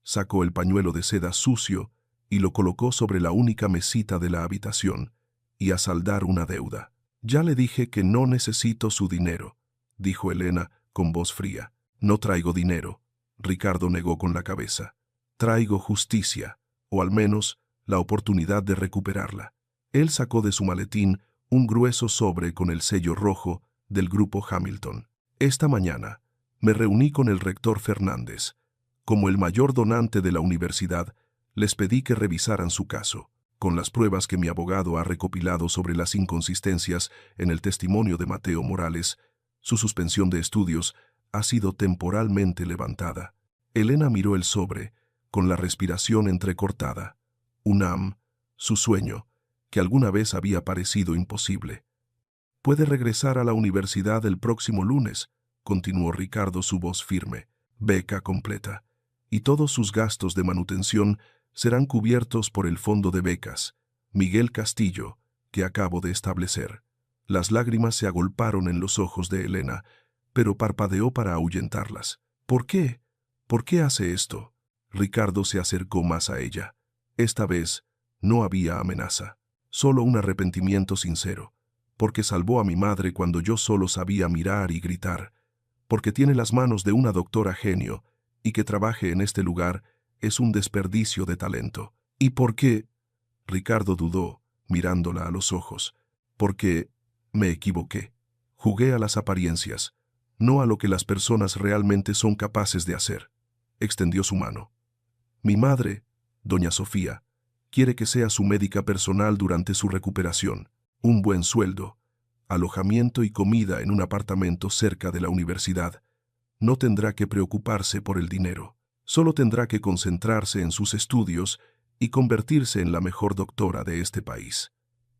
[SPEAKER 2] Sacó el pañuelo de seda sucio y lo colocó sobre la única mesita de la habitación, y a saldar una deuda. Ya le dije que no necesito su dinero, dijo Elena con voz fría. No traigo dinero, Ricardo negó con la cabeza. Traigo justicia, o al menos la oportunidad de recuperarla. Él sacó de su maletín un grueso sobre con el sello rojo del Grupo Hamilton. Esta mañana me reuní con el rector Fernández. Como el mayor donante de la universidad, les pedí que revisaran su caso. Con las pruebas que mi abogado ha recopilado sobre las inconsistencias en el testimonio de Mateo Morales, su suspensión de estudios ha sido temporalmente levantada. Elena miró el sobre, con la respiración entrecortada. UNAM, su sueño, que alguna vez había parecido imposible. Puede regresar a la universidad el próximo lunes, continuó Ricardo, su voz firme. Beca completa. Y todos sus gastos de manutención serán cubiertos por el fondo de becas, Miguel Castillo, que acabo de establecer. Las lágrimas se agolparon en los ojos de Elena, pero parpadeó para ahuyentarlas. ¿Por qué? ¿Por qué hace esto? Ricardo se acercó más a ella. Esta vez no había amenaza, solo un arrepentimiento sincero, porque salvó a mi madre cuando yo solo sabía mirar y gritar, porque tiene las manos de una doctora genio, y que trabaje en este lugar es un desperdicio de talento. ¿Y por qué? Ricardo dudó, mirándola a los ojos. Porque me equivoqué. Jugué a las apariencias, no a lo que las personas realmente son capaces de hacer. Extendió su mano. Mi madre, doña Sofía, quiere que sea su médica personal durante su recuperación. Un buen sueldo, alojamiento y comida en un apartamento cerca de la universidad. No tendrá que preocuparse por el dinero. Solo tendrá que concentrarse en sus estudios y convertirse en la mejor doctora de este país.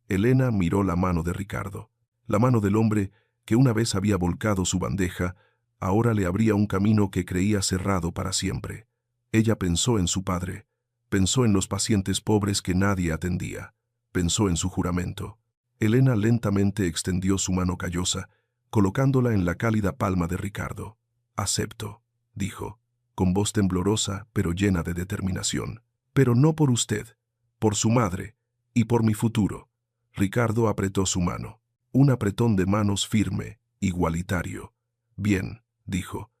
[SPEAKER 2] Elena miró la mano de Ricardo. La mano del hombre que una vez había volcado su bandeja, ahora le abría un camino que creía cerrado para siempre. Ella pensó en su padre, pensó en los pacientes pobres que nadie atendía, pensó en su juramento. Elena lentamente extendió su mano callosa, colocándola en la cálida palma de Ricardo. Acepto, dijo, con voz temblorosa pero llena de determinación. Pero no por usted, por su madre y por mi futuro. Ricardo apretó su mano. Un apretón de manos firme, igualitario. Bien, dijo.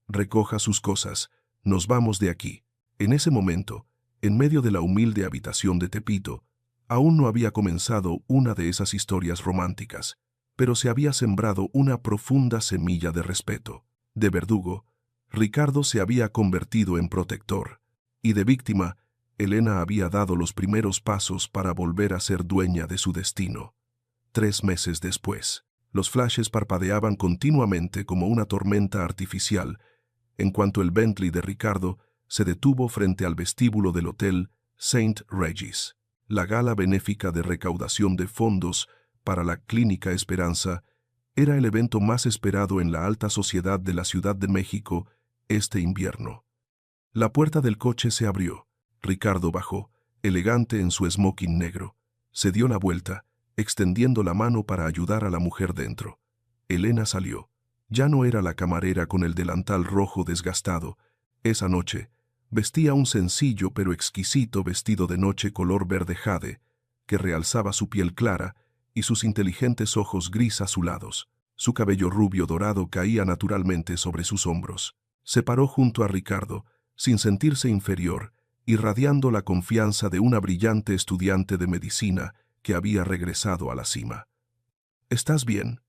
[SPEAKER 2] Recoja sus cosas. Nos vamos de aquí. En ese momento, en medio de la humilde habitación de Tepito, aún no había comenzado una de esas historias románticas, pero se había sembrado una profunda semilla de respeto. De verdugo, Ricardo se había convertido en protector, y de víctima, Elena había dado los primeros pasos para volver a ser dueña de su destino. 3 meses después, los flashes parpadeaban continuamente como una tormenta artificial, en cuanto el Bentley de Ricardo se detuvo frente al vestíbulo del hotel St. Regis. La gala benéfica de recaudación de fondos para la Clínica Esperanza era el evento más esperado en la alta sociedad de la Ciudad de México este invierno. La puerta del coche se abrió. Ricardo bajó, elegante en su smoking negro. Se dio la vuelta, extendiendo la mano para ayudar a la mujer dentro. Elena salió. Ya no era la camarera con el delantal rojo desgastado. Esa noche, vestía un sencillo pero exquisito vestido de noche color verde jade, que realzaba su piel clara y sus inteligentes ojos gris azulados. Su cabello rubio dorado caía naturalmente sobre sus hombros. Se paró junto a Ricardo, sin sentirse inferior, irradiando la confianza de una brillante estudiante de medicina que había regresado a la cima. «¿Estás bien?»,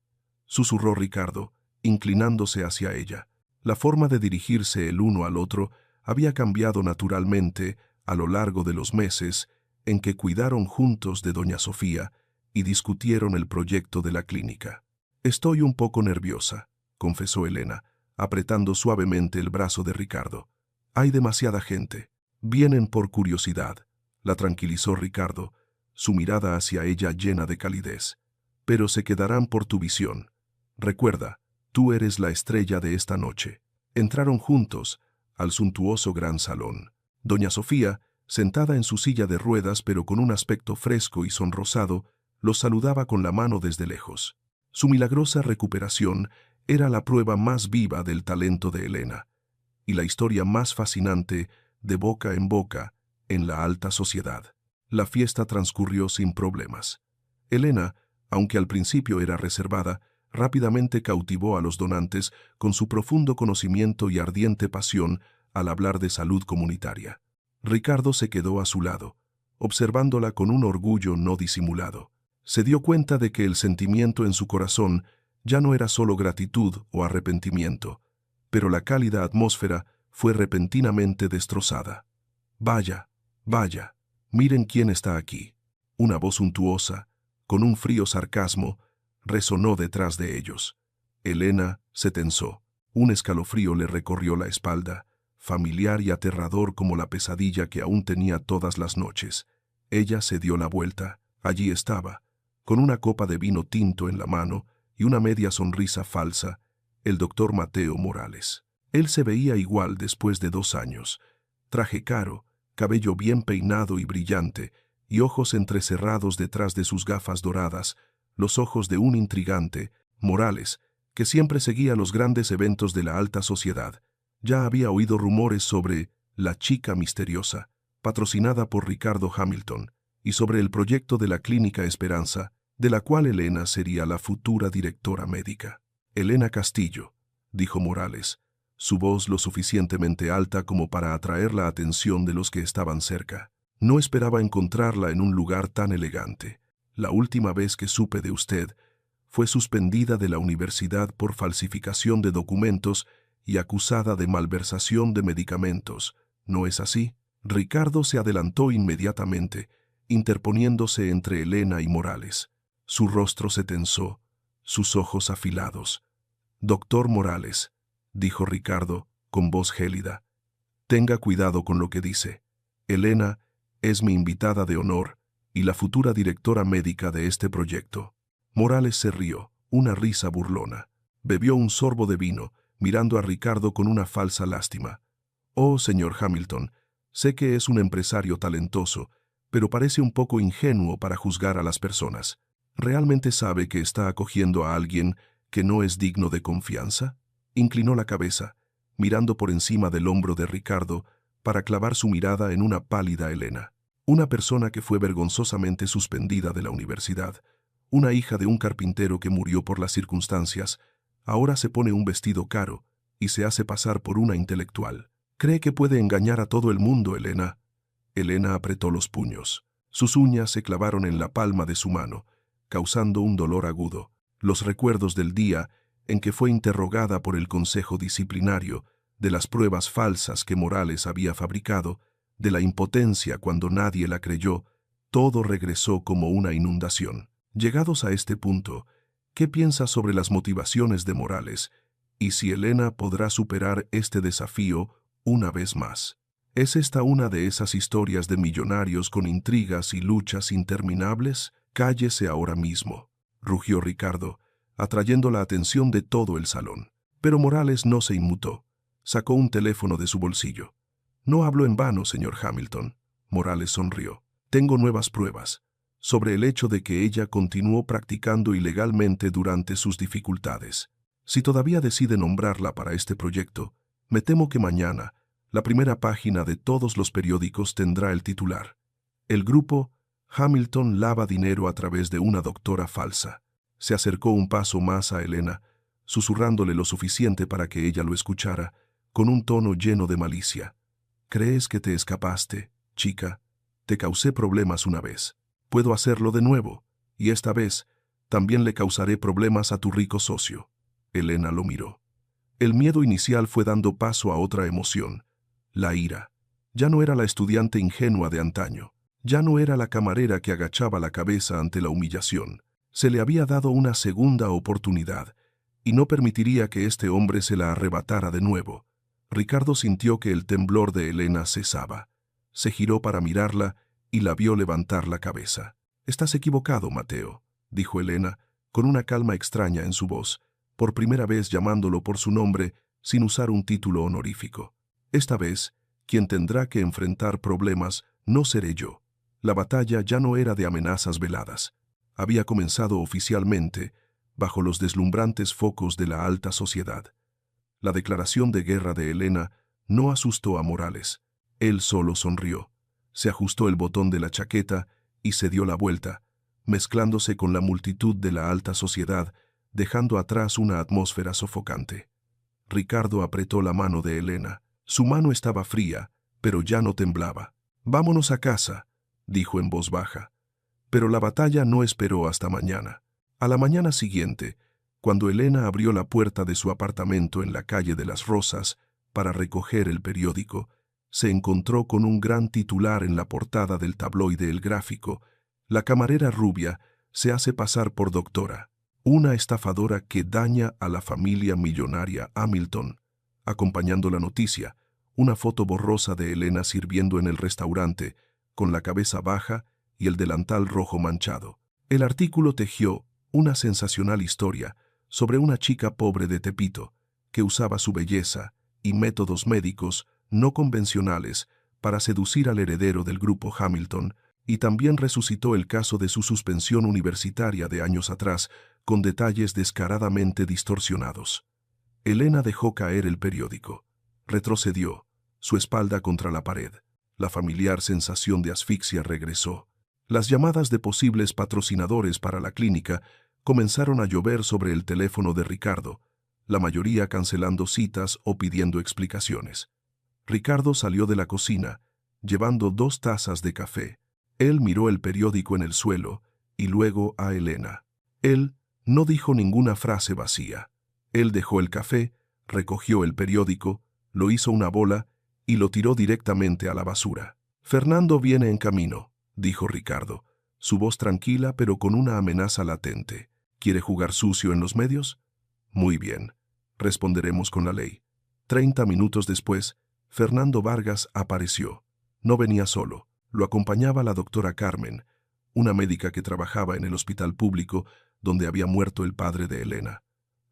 [SPEAKER 2] susurró Ricardo, inclinándose hacia ella. La forma de dirigirse el uno al otro había cambiado naturalmente a lo largo de los meses en que cuidaron juntos de doña Sofía y discutieron el proyecto de la clínica. «Estoy un poco nerviosa», confesó Elena, apretando suavemente el brazo de Ricardo. Hay demasiada gente. Vienen por curiosidad, la tranquilizó Ricardo, su mirada hacia ella llena de calidez. Pero se quedarán por tu visión. Recuerda, tú eres la estrella de esta noche. Entraron juntos al suntuoso gran salón. Doña Sofía, sentada en su silla de ruedas pero con un aspecto fresco y sonrosado, los saludaba con la mano desde lejos. Su milagrosa recuperación era la prueba más viva del talento de Elena, y la historia más fascinante de boca en boca en la alta sociedad. La fiesta transcurrió sin problemas. Elena, aunque al principio era reservada, rápidamente cautivó a los donantes con su profundo conocimiento y ardiente pasión al hablar de salud comunitaria. Ricardo se quedó a su lado, observándola con un orgullo no disimulado. Se dio cuenta de que el sentimiento en su corazón ya no era solo gratitud o arrepentimiento, pero la cálida atmósfera fue repentinamente destrozada. «Vaya, vaya, miren quién está aquí». Una voz suntuosa, con un frío sarcasmo, resonó detrás de ellos. Elena se tensó. Un escalofrío le recorrió la espalda, familiar y aterrador como la pesadilla que aún tenía todas las noches. Ella se dio la vuelta. Allí estaba, con una copa de vino tinto en la mano y una media sonrisa falsa, el doctor Mateo Morales. Él se veía igual después de 2 años. Traje caro, cabello bien peinado y brillante, y ojos entrecerrados detrás de sus gafas doradas, los ojos de un intrigante, Morales, que siempre seguía los grandes eventos de la alta sociedad. Ya había oído rumores sobre la chica misteriosa, patrocinada por Ricardo Hamilton, y sobre el proyecto de la Clínica Esperanza, de la cual Elena sería la futura directora médica. «Elena Castillo», dijo Morales, su voz lo suficientemente alta como para atraer la atención de los que estaban cerca. «No esperaba encontrarla en un lugar tan elegante. La última vez que supe de usted, fue suspendida de la universidad por falsificación de documentos y acusada de malversación de medicamentos. ¿No es así?» Ricardo se adelantó inmediatamente, interponiéndose entre Elena y Morales. Su rostro se tensó, sus ojos afilados. «Doctor Morales», dijo Ricardo, con voz gélida, «tenga cuidado con lo que dice. Elena es mi invitada de honor y la futura directora médica de este proyecto». Morales se rió, una risa burlona. Bebió un sorbo de vino, mirando a Ricardo con una falsa lástima. «Oh, señor Hamilton, sé que es un empresario talentoso, pero parece un poco ingenuo para juzgar a las personas. ¿Realmente sabe que está acogiendo a alguien que no es digno de confianza?» Inclinó la cabeza, mirando por encima del hombro de Ricardo, para clavar su mirada en una pálida Elena. Una persona que fue vergonzosamente suspendida de la universidad, una hija de un carpintero que murió por las circunstancias, ahora se pone un vestido caro y se hace pasar por una intelectual. «Cree que puede engañar a todo el mundo, Elena». Elena apretó los puños. Sus uñas se clavaron en la palma de su mano, causando un dolor agudo. Los recuerdos del día en que fue interrogada por el Consejo Disciplinario, de las pruebas falsas que Morales había fabricado, de la impotencia cuando nadie la creyó, todo regresó como una inundación. Llegados a este punto, ¿qué piensa sobre las motivaciones de Morales y si Elena podrá superar este desafío una vez más? ¿Es esta una de esas historias de millonarios con intrigas y luchas interminables? «Cállese ahora mismo», rugió Ricardo, atrayendo la atención de todo el salón. Pero Morales no se inmutó. Sacó un teléfono de su bolsillo. «No hablo en vano, señor Hamilton». Morales sonrió. «Tengo nuevas pruebas sobre el hecho de que ella continuó practicando ilegalmente durante sus dificultades. Si todavía decide nombrarla para este proyecto, me temo que mañana la primera página de todos los periódicos tendrá el titular: El grupo Hamilton lava dinero a través de una doctora falsa». Se acercó un paso más a Elena, susurrándole lo suficiente para que ella lo escuchara, con un tono lleno de malicia. «¿Crees que te escapaste, chica? Te causé problemas una vez. Puedo hacerlo de nuevo, y esta vez también le causaré problemas a tu rico socio». Elena lo miró. El miedo inicial fue dando paso a otra emoción, la ira. Ya no era la estudiante ingenua de antaño. Ya no era la camarera que agachaba la cabeza ante la humillación. Se le había dado una segunda oportunidad, y no permitiría que este hombre se la arrebatara de nuevo. Ricardo sintió que el temblor de Elena cesaba. Se giró para mirarla y la vio levantar la cabeza. «Estás equivocado, Mateo», dijo Elena, con una calma extraña en su voz, por primera vez llamándolo por su nombre sin usar un título honorífico. «Esta vez, quien tendrá que enfrentar problemas no seré yo». La batalla ya no era de amenazas veladas. Había comenzado oficialmente, bajo los deslumbrantes focos de la alta sociedad. La declaración de guerra de Elena no asustó a Morales. Él solo sonrió, se ajustó el botón de la chaqueta y se dio la vuelta, mezclándose con la multitud de la alta sociedad, dejando atrás una atmósfera sofocante. Ricardo apretó la mano de Elena. Su mano estaba fría, pero ya no temblaba. «Vámonos a casa», dijo en voz baja. Pero la batalla no esperó hasta mañana. A la mañana siguiente, cuando Elena abrió la puerta de su apartamento en la calle de las Rosas para recoger el periódico, se encontró con un gran titular en la portada del tabloide El Gráfico: «La camarera rubia se hace pasar por doctora. Una estafadora que daña a la familia millonaria Hamilton». Acompañando la noticia, una foto borrosa de Elena sirviendo en el restaurante, con la cabeza baja y el delantal rojo manchado. El artículo tejió una sensacional historia sobre una chica pobre de Tepito que usaba su belleza y métodos médicos no convencionales para seducir al heredero del grupo Hamilton, y también resucitó el caso de su suspensión universitaria de años atrás, con detalles descaradamente distorsionados. Elena dejó caer el periódico. Retrocedió, su espalda contra la pared. La familiar sensación de asfixia regresó. Las llamadas de posibles patrocinadores para la clínica comenzaron a llover sobre el teléfono de Ricardo, la mayoría cancelando citas o pidiendo explicaciones. Ricardo salió de la cocina, llevando 2 tazas de café. Él miró el periódico en el suelo y luego a Elena. Él no dijo ninguna frase vacía. Él dejó el café, recogió el periódico, lo hizo una bola y lo tiró directamente a la basura. «Fernando viene en camino», dijo Ricardo, su voz tranquila pero con una amenaza latente. «¿Quiere jugar sucio en los medios? Muy bien, responderemos con la ley». 30 minutos después, Fernando Vargas apareció. No venía solo, lo acompañaba la doctora Carmen, una médica que trabajaba en el hospital público donde había muerto el padre de Elena.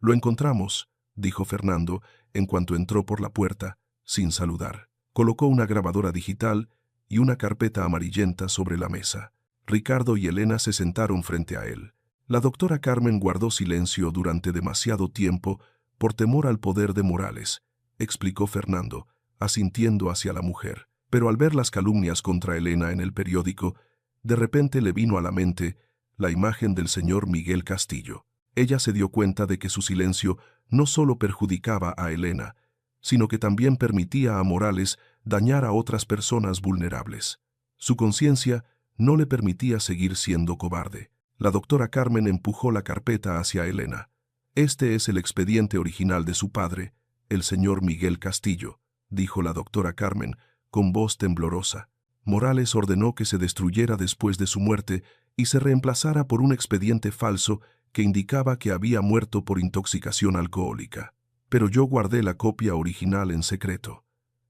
[SPEAKER 2] «Lo encontramos», dijo Fernando en cuanto entró por la puerta, sin saludar. Colocó una grabadora digital y una carpeta amarillenta sobre la mesa. Ricardo y Elena se sentaron frente a él. La doctora Carmen guardó silencio durante demasiado tiempo por temor al poder de Morales, explicó Fernando, asintiendo hacia la mujer. Pero al ver las calumnias contra Elena en el periódico, de repente le vino a la mente la imagen del señor Miguel Castillo. Ella se dio cuenta de que su silencio no solo perjudicaba a Elena, sino que también permitía a Morales dañar a otras personas vulnerables. Su conciencia no le permitía seguir siendo cobarde. La doctora Carmen empujó la carpeta hacia Elena. «Este es el expediente original de su padre, el señor Miguel Castillo», dijo la doctora Carmen, con voz temblorosa. Morales ordenó que se destruyera después de su muerte y se reemplazara por un expediente falso que indicaba que había muerto por intoxicación alcohólica. «Pero yo guardé la copia original en secreto».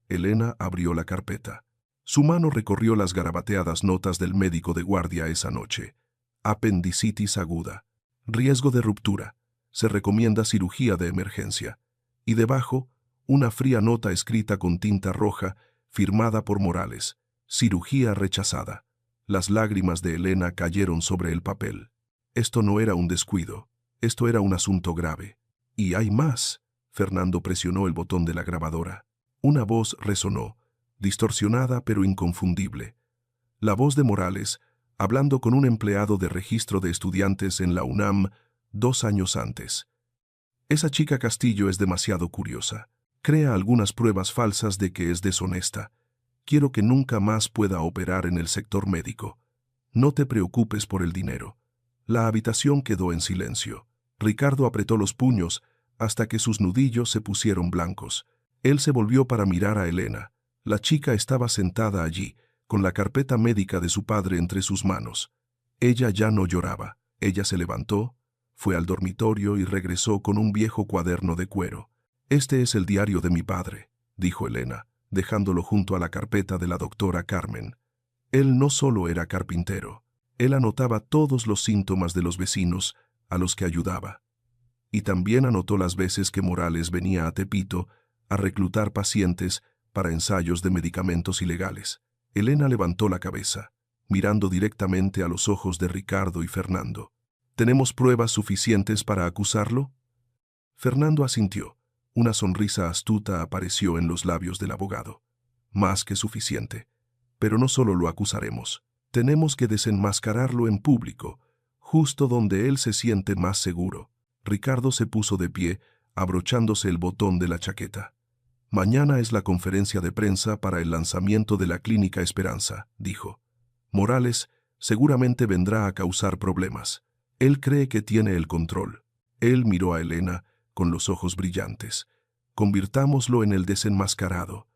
[SPEAKER 2] Elena abrió la carpeta. Su mano recorrió las garabateadas notas del médico de guardia esa noche. «Apendicitis aguda. Riesgo de ruptura. Se recomienda cirugía de emergencia». Y debajo, una fría nota escrita con tinta roja, firmada por Morales. «Cirugía rechazada». Las lágrimas de Elena cayeron sobre el papel. Esto no era un descuido. Esto era un asunto grave. «Y hay más». Fernando presionó el botón de la grabadora. Una voz resonó, distorsionada pero inconfundible. La voz de Morales, hablando con un empleado de registro de estudiantes en la UNAM 2 años antes. «Esa chica Castillo es demasiado curiosa. Crea algunas pruebas falsas de que es deshonesta. Quiero que nunca más pueda operar en el sector médico. No te preocupes por el dinero». La habitación quedó en silencio. Ricardo apretó los puños hasta que sus nudillos se pusieron blancos. Él se volvió para mirar a Elena. La chica estaba sentada allí, con la carpeta médica de su padre entre sus manos. Ella ya no lloraba. Ella se levantó, Fue al dormitorio y regresó con un viejo cuaderno de cuero. «Este es el diario de mi padre», dijo Elena, dejándolo junto a la carpeta de la doctora Carmen. Él no solo era carpintero, él anotaba todos los síntomas de los vecinos a los que ayudaba. Y también anotó las veces que Morales venía a Tepito a reclutar pacientes para ensayos de medicamentos ilegales. Elena levantó la cabeza, mirando directamente a los ojos de Ricardo y Fernando. «¿Tenemos pruebas suficientes para acusarlo?» Fernando asintió. Una sonrisa astuta apareció en los labios del abogado. «Más que suficiente. Pero no solo lo acusaremos. Tenemos que desenmascararlo en público, justo donde él se siente más seguro». Ricardo se puso de pie, abrochándose el botón de la chaqueta. «Mañana es la conferencia de prensa para el lanzamiento de la Clínica Esperanza», dijo. «Morales seguramente vendrá a causar problemas. Él cree que tiene el control». Él miró a Elena con los ojos brillantes. «Convirtámoslo en el desenmascarado».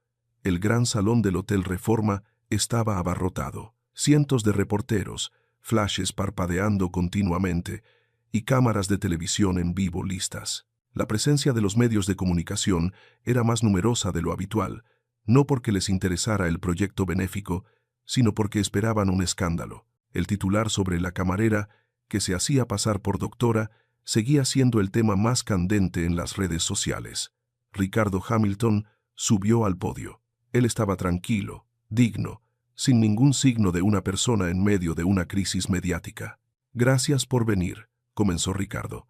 [SPEAKER 2] El gran salón del Hotel Reforma estaba abarrotado. Cientos de reporteros, flashes parpadeando continuamente y cámaras de televisión en vivo listas. La presencia de los medios de comunicación era más numerosa de lo habitual, no porque les interesara el proyecto benéfico, sino porque esperaban un escándalo. El titular sobre la camarera, que se hacía pasar por doctora, seguía siendo el tema más candente en las redes sociales. Ricardo Hamilton subió al podio. Él estaba tranquilo, digno, sin ningún signo de una persona en medio de una crisis mediática. «Gracias por venir», comenzó Ricardo.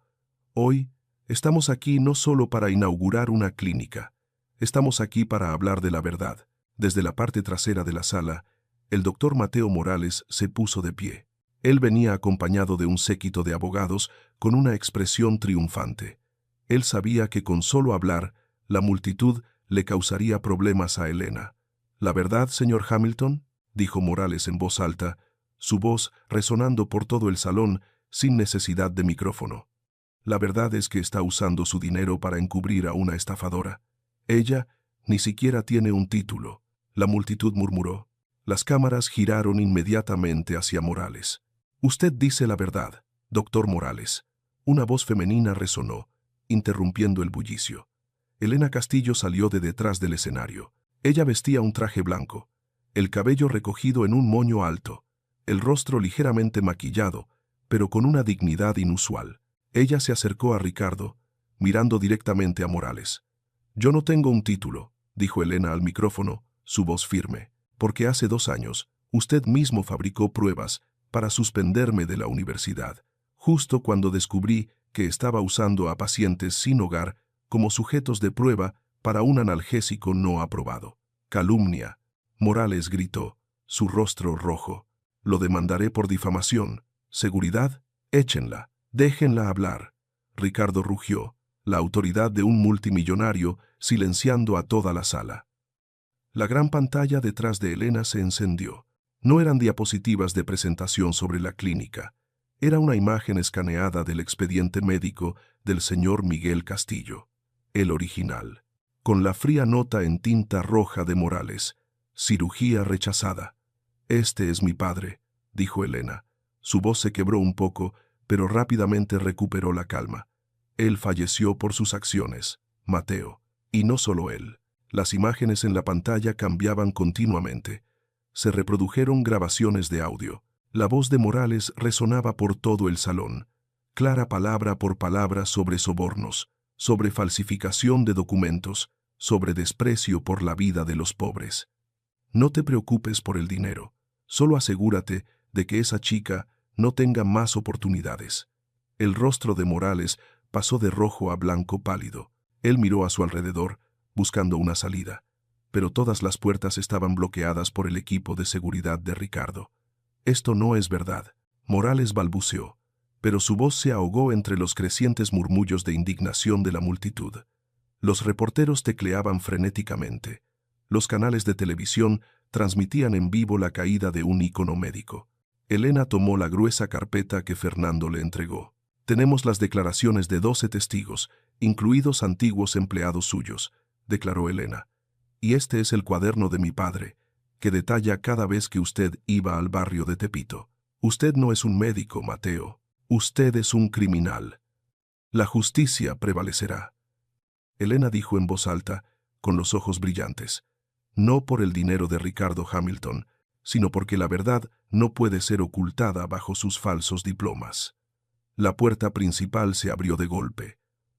[SPEAKER 2] «Hoy estamos aquí no solo para inaugurar una clínica. Estamos aquí para hablar de la verdad». Desde la parte trasera de la sala, el doctor Mateo Morales se puso de pie. Él venía acompañado de un séquito de abogados con una expresión triunfante. Él sabía que con solo hablar, la multitud le causaría problemas a Elena. «¿La verdad, señor Hamilton?», dijo Morales en voz alta, su voz resonando por todo el salón sin necesidad de micrófono. «La verdad es que está usando su dinero para encubrir a una estafadora. Ella ni siquiera tiene un título». La multitud murmuró. Las cámaras giraron inmediatamente hacia Morales. «Usted dice la verdad, doctor Morales». Una voz femenina resonó, interrumpiendo el bullicio. Elena Castillo salió de detrás del escenario. Ella vestía un traje blanco, el cabello recogido en un moño alto, el rostro ligeramente maquillado, pero con una dignidad inusual. Ella se acercó a Ricardo, mirando directamente a Morales. «Yo no tengo un título», dijo Elena al micrófono, su voz firme, «porque hace 2 años usted mismo fabricó pruebas para suspenderme de la universidad, justo cuando descubrí que estaba usando a pacientes sin hogar como sujetos de prueba para un analgésico no aprobado». «Calumnia», Morales gritó, su rostro rojo. «Lo demandaré por difamación. ¿Seguridad? Échenla. Déjenla hablar». Ricardo rugió, la autoridad de un multimillonario silenciando a toda la sala. La gran pantalla detrás de Elena se encendió. No eran diapositivas de presentación sobre la clínica. Era una imagen escaneada del expediente médico del señor Miguel Castillo, el original, con la fría nota en tinta roja de Morales: «Cirugía rechazada». «Este es mi padre», dijo Elena. Su voz se quebró un poco, pero rápidamente recuperó la calma. «Él falleció por sus acciones, Mateo. Y no solo él». Las imágenes en la pantalla cambiaban continuamente. Se reprodujeron grabaciones de audio. La voz de Morales resonaba por todo el salón, clara palabra por palabra sobre sobornos, sobre falsificación de documentos, sobre desprecio por la vida de los pobres. «No te preocupes por el dinero. Solo asegúrate de que esa chica no tenga más oportunidades». El rostro de Morales pasó de rojo a blanco pálido. Él miró a su alrededor, buscando una salida, pero todas las puertas estaban bloqueadas por el equipo de seguridad de Ricardo. «Esto no es verdad», Morales balbuceó, pero su voz se ahogó entre los crecientes murmullos de indignación de la multitud. Los reporteros tecleaban frenéticamente. Los canales de televisión transmitían en vivo la caída de un ícono médico. Elena tomó la gruesa carpeta que Fernando le entregó. «Tenemos las declaraciones de 12 testigos, incluidos antiguos empleados suyos», declaró Elena. «Y este es el cuaderno de mi padre, que detalla cada vez que usted iba al barrio de Tepito. Usted no es un médico, Mateo. Usted es un criminal». La justicia prevalecerá. Elena dijo en voz alta, con los ojos brillantes. No por el dinero de Ricardo Hamilton, sino porque la verdad no puede ser ocultada bajo sus falsos diplomas. La puerta principal se abrió de golpe.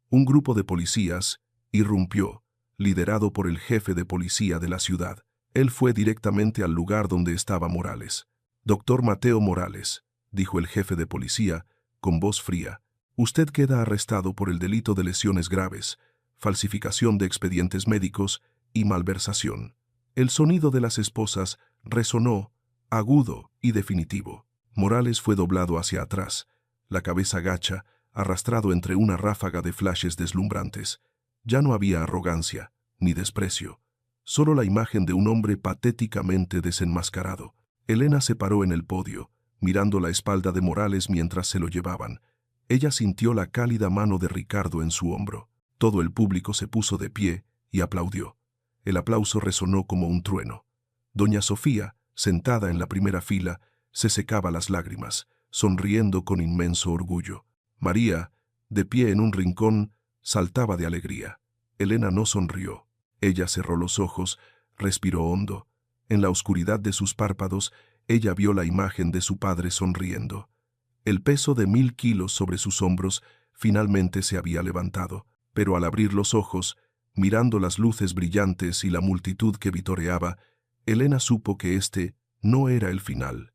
[SPEAKER 2] Un grupo de policías irrumpió, liderado por el jefe de policía de la ciudad. Él fue directamente al lugar donde estaba Morales. «Doctor Mateo Morales», dijo el jefe de policía, con voz fría, «usted queda arrestado por el delito de lesiones graves, falsificación de expedientes médicos y malversación». El sonido de las esposas resonó, agudo y definitivo. Morales fue doblado hacia atrás, la cabeza gacha, arrastrado entre una ráfaga de flashes deslumbrantes. Ya no había arrogancia, ni desprecio, solo la imagen de un hombre patéticamente desenmascarado. Elena se paró en el podio, mirando la espalda de Morales mientras se lo llevaban. Ella sintió la cálida mano de Ricardo en su hombro. Todo el público se puso de pie y aplaudió. El aplauso resonó como un trueno. Doña Sofía, sentada en la primera fila, se secaba las lágrimas, sonriendo con inmenso orgullo. María, de pie en un rincón, saltaba de alegría. Elena no sonrió. Ella cerró los ojos, respiró hondo. En la oscuridad de sus párpados, ella vio la imagen de su padre sonriendo. El peso de 1000 kilos sobre sus hombros finalmente se había levantado, pero al abrir los ojos, mirando las luces brillantes y la multitud que vitoreaba, Elena supo que este no era el final.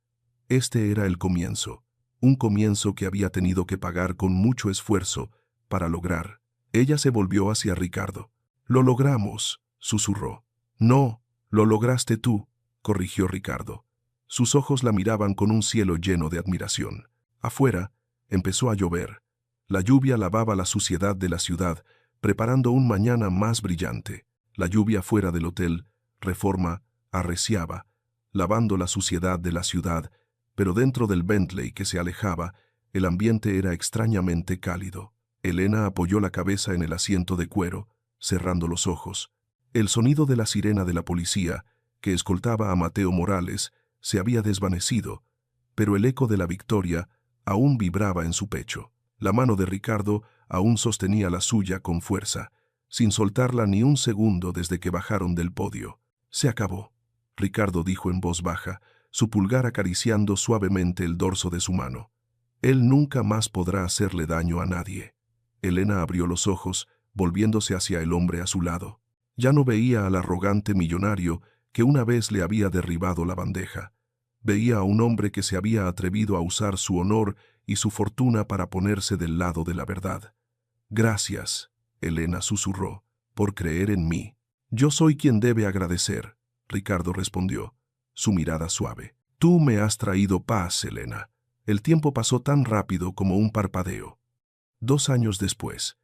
[SPEAKER 2] Este era el comienzo, un comienzo que había tenido que pagar con mucho esfuerzo para lograr. Ella se volvió hacia Ricardo. «Lo logramos», susurró. «No, lo lograste tú», corrigió Ricardo. Sus ojos la miraban con un cielo lleno de admiración. Afuera, empezó a llover. La lluvia lavaba la suciedad de la ciudad, preparando un mañana más brillante. La lluvia fuera del hotel, Reforma, arreciaba, lavando la suciedad de la ciudad, pero dentro del Bentley que se alejaba, el ambiente era extrañamente cálido. Elena apoyó la cabeza en el asiento de cuero, cerrando los ojos. El sonido de la sirena de la policía, que escoltaba a Mateo Morales, se había desvanecido, pero el eco de la victoria aún vibraba en su pecho. La mano de Ricardo aún sostenía la suya con fuerza, sin soltarla ni un segundo desde que bajaron del podio. «Se acabó», Ricardo dijo en voz baja, su pulgar acariciando suavemente el dorso de su mano. «Él nunca más podrá hacerle daño a nadie». Elena abrió los ojos, volviéndose hacia el hombre a su lado. Ya no veía al arrogante millonario que una vez le había derribado la bandeja. Veía a un hombre que se había atrevido a usar su honor y su fortuna para ponerse del lado de la verdad. «Gracias», Elena susurró, «por creer en mí». «Yo soy quien debe agradecer», Ricardo respondió, su mirada suave. «Tú me has traído paz, Elena». El tiempo pasó tan rápido como un parpadeo. 2 años después,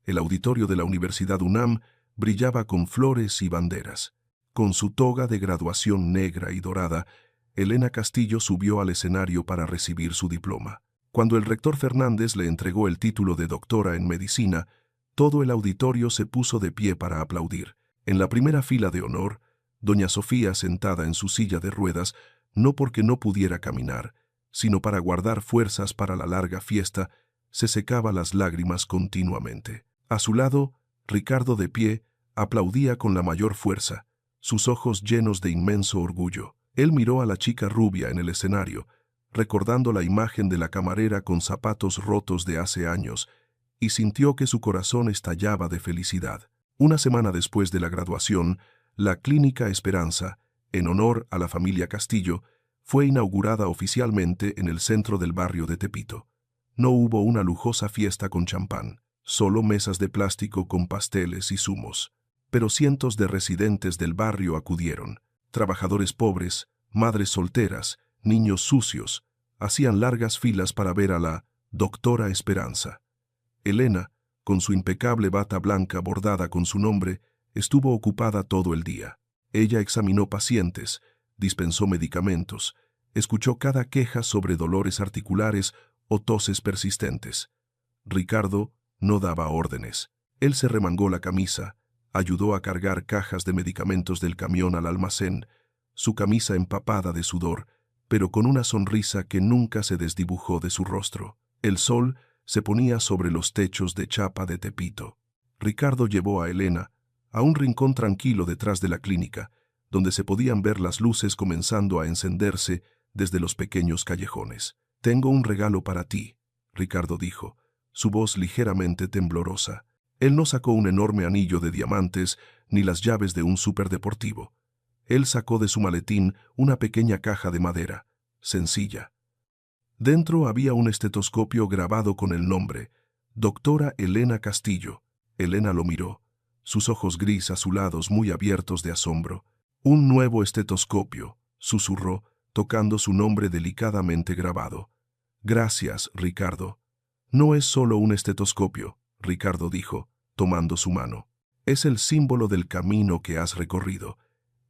[SPEAKER 2] el auditorio de la Universidad UNAM brillaba con flores y banderas. Con su toga de graduación negra y dorada, Elena Castillo subió al escenario para recibir su diploma. Cuando el rector Fernández le entregó el título de doctora en medicina, todo el auditorio se puso de pie para aplaudir. En la primera fila de honor, doña Sofía, sentada en su silla de ruedas, no porque no pudiera caminar, sino para guardar fuerzas para la larga fiesta, se secaba las lágrimas continuamente. A su lado, Ricardo, de pie, aplaudía con la mayor fuerza, sus ojos llenos de inmenso orgullo. Él miró a la chica rubia en el escenario, recordando la imagen de la camarera con zapatos rotos de hace años, y sintió que su corazón estallaba de felicidad. Una semana después de la graduación, la Clínica Esperanza, en honor a la familia Castillo, fue inaugurada oficialmente en el centro del barrio de Tepito. No hubo una lujosa fiesta con champán, solo mesas de plástico con pasteles y zumos. Pero cientos de residentes del barrio acudieron. Trabajadores pobres, madres solteras, niños sucios, hacían largas filas para ver a la doctora Esperanza. Elena, con su impecable bata blanca bordada con su nombre, estuvo ocupada todo el día. Ella examinó pacientes, dispensó medicamentos, escuchó cada queja sobre dolores articulares o toses persistentes. Ricardo no daba órdenes. Él se remangó la camisa, ayudó a cargar cajas de medicamentos del camión al almacén, su camisa empapada de sudor, pero con una sonrisa que nunca se desdibujó de su rostro. El sol se ponía sobre los techos de chapa de Tepito. Ricardo llevó a Elena a un rincón tranquilo detrás de la clínica, donde se podían ver las luces comenzando a encenderse desde los pequeños callejones. «Tengo un regalo para ti», Ricardo dijo, su voz ligeramente temblorosa. Él no sacó un enorme anillo de diamantes ni las llaves de un superdeportivo. Él sacó de su maletín una pequeña caja de madera, sencilla. Dentro había un estetoscopio grabado con el nombre, Doctora Elena Castillo. Elena lo miró, sus ojos gris azulados muy abiertos de asombro. «Un nuevo estetoscopio», susurró, tocando su nombre delicadamente grabado. «Gracias, Ricardo». «No es solo un estetoscopio», Ricardo dijo, tomando su mano. «Es el símbolo del camino que has recorrido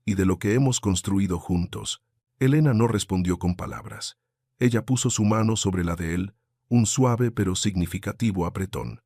[SPEAKER 2] y de lo que hemos construido juntos». Elena no respondió con palabras. Ella puso su mano sobre la de él, un suave pero significativo apretón.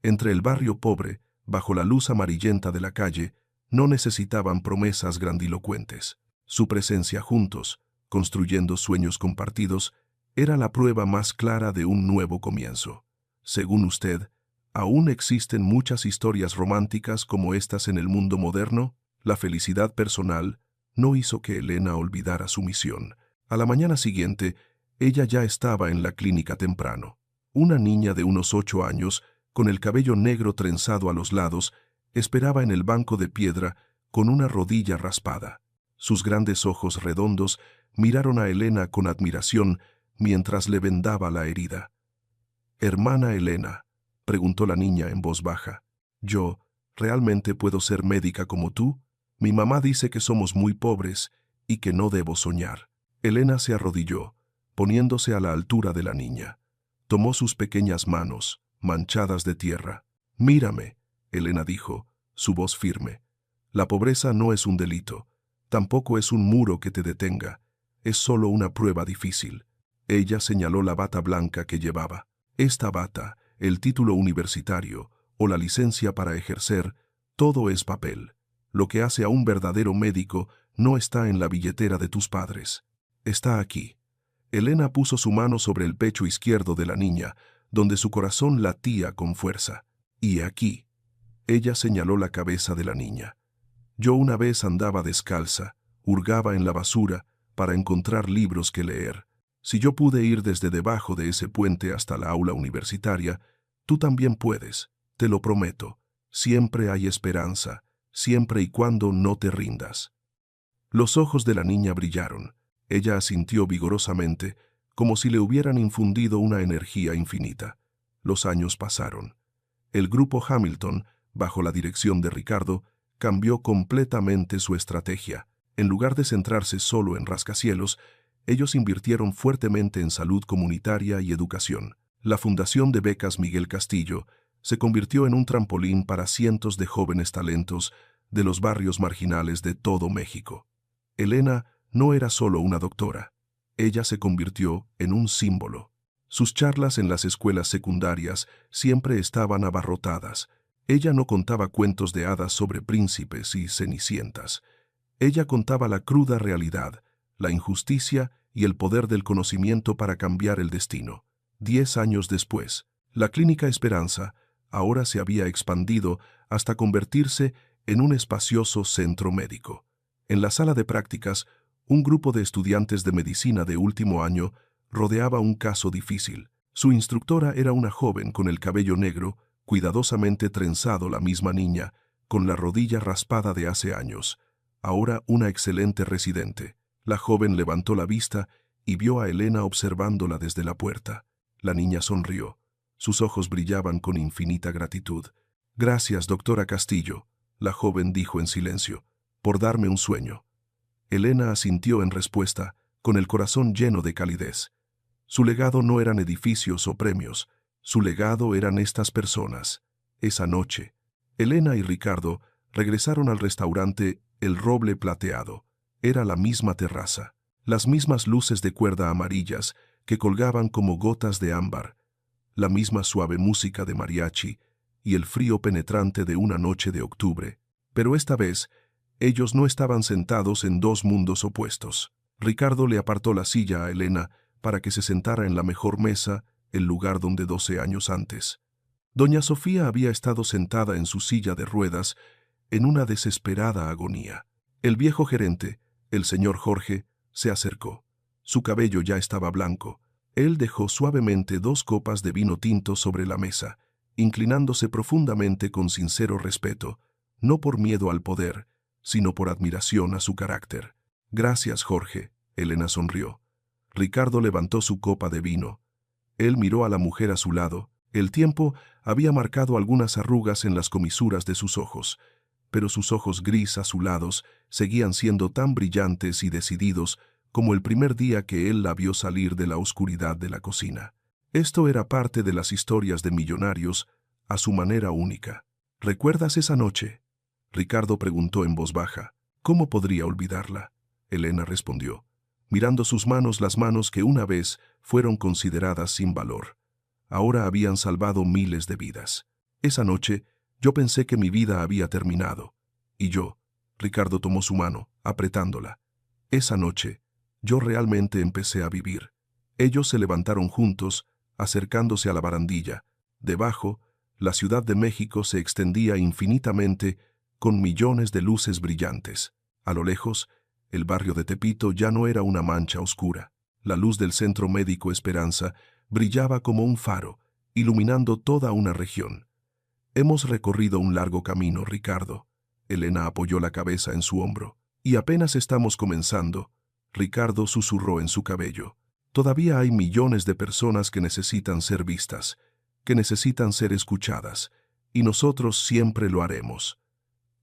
[SPEAKER 2] Entre el barrio pobre, bajo la luz amarillenta de la calle, no necesitaban promesas grandilocuentes. Su presencia juntos, construyendo sueños compartidos, era la prueba más clara de un nuevo comienzo. Según usted, ¿aún existen muchas historias románticas como estas en el mundo moderno? La felicidad personal no hizo que Elena olvidara su misión. A la mañana siguiente, ella ya estaba en la clínica temprano. Una niña de unos 8 años, con el cabello negro trenzado a los lados, esperaba en el banco de piedra con una rodilla raspada. Sus grandes ojos redondos miraron a Elena con admiración mientras le vendaba la herida. «Hermana Elena», preguntó la niña en voz baja, «¿yo realmente puedo ser médica como tú? Mi mamá dice que somos muy pobres y que no debo soñar». Elena se arrodilló, poniéndose a la altura de la niña. Tomó sus pequeñas manos, manchadas de tierra. «Mírame», Elena dijo, su voz firme. «La pobreza no es un delito, tampoco es un muro que te detenga, es solo una prueba difícil». Ella señaló la bata blanca que llevaba. «Esta bata, el título universitario o la licencia para ejercer, todo es papel. Lo que hace a un verdadero médico no está en la billetera de tus padres. Está aquí». Elena puso su mano sobre el pecho izquierdo de la niña, donde su corazón latía con fuerza. «Y aquí». Ella señaló la cabeza de la niña. «Yo una vez andaba descalza, hurgaba en la basura para encontrar libros que leer. Si yo pude ir desde debajo de ese puente hasta la aula universitaria, tú también puedes, te lo prometo. Siempre hay esperanza, siempre y cuando no te rindas». Los ojos de la niña brillaron. Ella asintió vigorosamente, como si le hubieran infundido una energía infinita. Los años pasaron. El grupo Hamilton, bajo la dirección de Ricardo, cambió completamente su estrategia. En lugar de centrarse solo en rascacielos, ellos invirtieron fuertemente en salud comunitaria y educación. La Fundación de Becas Miguel Castillo se convirtió en un trampolín para cientos de jóvenes talentos de los barrios marginales de todo México. Elena no era solo una doctora. Ella se convirtió en un símbolo. Sus charlas en las escuelas secundarias siempre estaban abarrotadas. Ella no contaba cuentos de hadas sobre príncipes y cenicientas. Ella contaba la cruda realidad, la injusticia y el poder del conocimiento para cambiar el destino. 10 años después, la Clínica Esperanza ahora se había expandido hasta convertirse en un espacioso centro médico. En la sala de prácticas, un grupo de estudiantes de medicina de último año rodeaba un caso difícil. Su instructora era una joven con el cabello negro, cuidadosamente trenzado, la misma niña, con la rodilla raspada de hace años, ahora una excelente residente. La joven levantó la vista y vio a Elena observándola desde la puerta. La niña sonrió. Sus ojos brillaban con infinita gratitud. «Gracias, doctora Castillo», la joven dijo en silencio, «por darme un sueño». Elena asintió en respuesta, con el corazón lleno de calidez. Su legado no eran edificios o premios, su legado eran estas personas. Esa noche, Elena y Ricardo regresaron al restaurante El Roble Plateado. Era la misma terraza, las mismas luces de cuerda amarillas que colgaban como gotas de ámbar, la misma suave música de mariachi y el frío penetrante de una noche de octubre. Pero esta vez, ellos no estaban sentados en dos mundos opuestos. Ricardo le apartó la silla a Elena para que se sentara en la mejor mesa el lugar donde 12 años antes. Doña Sofía había estado sentada en su silla de ruedas en una desesperada agonía. El viejo gerente, el señor Jorge, se acercó. Su cabello ya estaba blanco. Él dejó suavemente 2 copas de vino tinto sobre la mesa, inclinándose profundamente con sincero respeto, no por miedo al poder, sino por admiración a su carácter. «Gracias, Jorge», Elena sonrió. Ricardo levantó su copa de vino. Él miró a la mujer a su lado. El tiempo había marcado algunas arrugas en las comisuras de sus ojos, pero sus ojos gris azulados seguían siendo tan brillantes y decididos como el primer día que él la vio salir de la oscuridad de la cocina. Esto era parte de las historias de millonarios a su manera única. «¿Recuerdas esa noche?», Ricardo preguntó en voz baja. «¿Cómo podría olvidarla?», Elena respondió, mirando sus manos, las manos que una vez fueron consideradas sin valor. Ahora habían salvado miles de vidas. «Esa noche yo pensé que mi vida había terminado. Y yo», Ricardo tomó su mano, apretándola. «Esa noche yo realmente empecé a vivir». Ellos se levantaron juntos, acercándose a la barandilla. Debajo, la Ciudad de México se extendía infinitamente con millones de luces brillantes. A lo lejos, el barrio de Tepito ya no era una mancha oscura. La luz del Centro Médico Esperanza brillaba como un faro, iluminando toda una región. «Hemos recorrido un largo camino, Ricardo». Elena apoyó la cabeza en su hombro. «Y apenas estamos comenzando», Ricardo susurró en su cabello. «Todavía hay millones de personas que necesitan ser vistas, que necesitan ser escuchadas, y nosotros siempre lo haremos».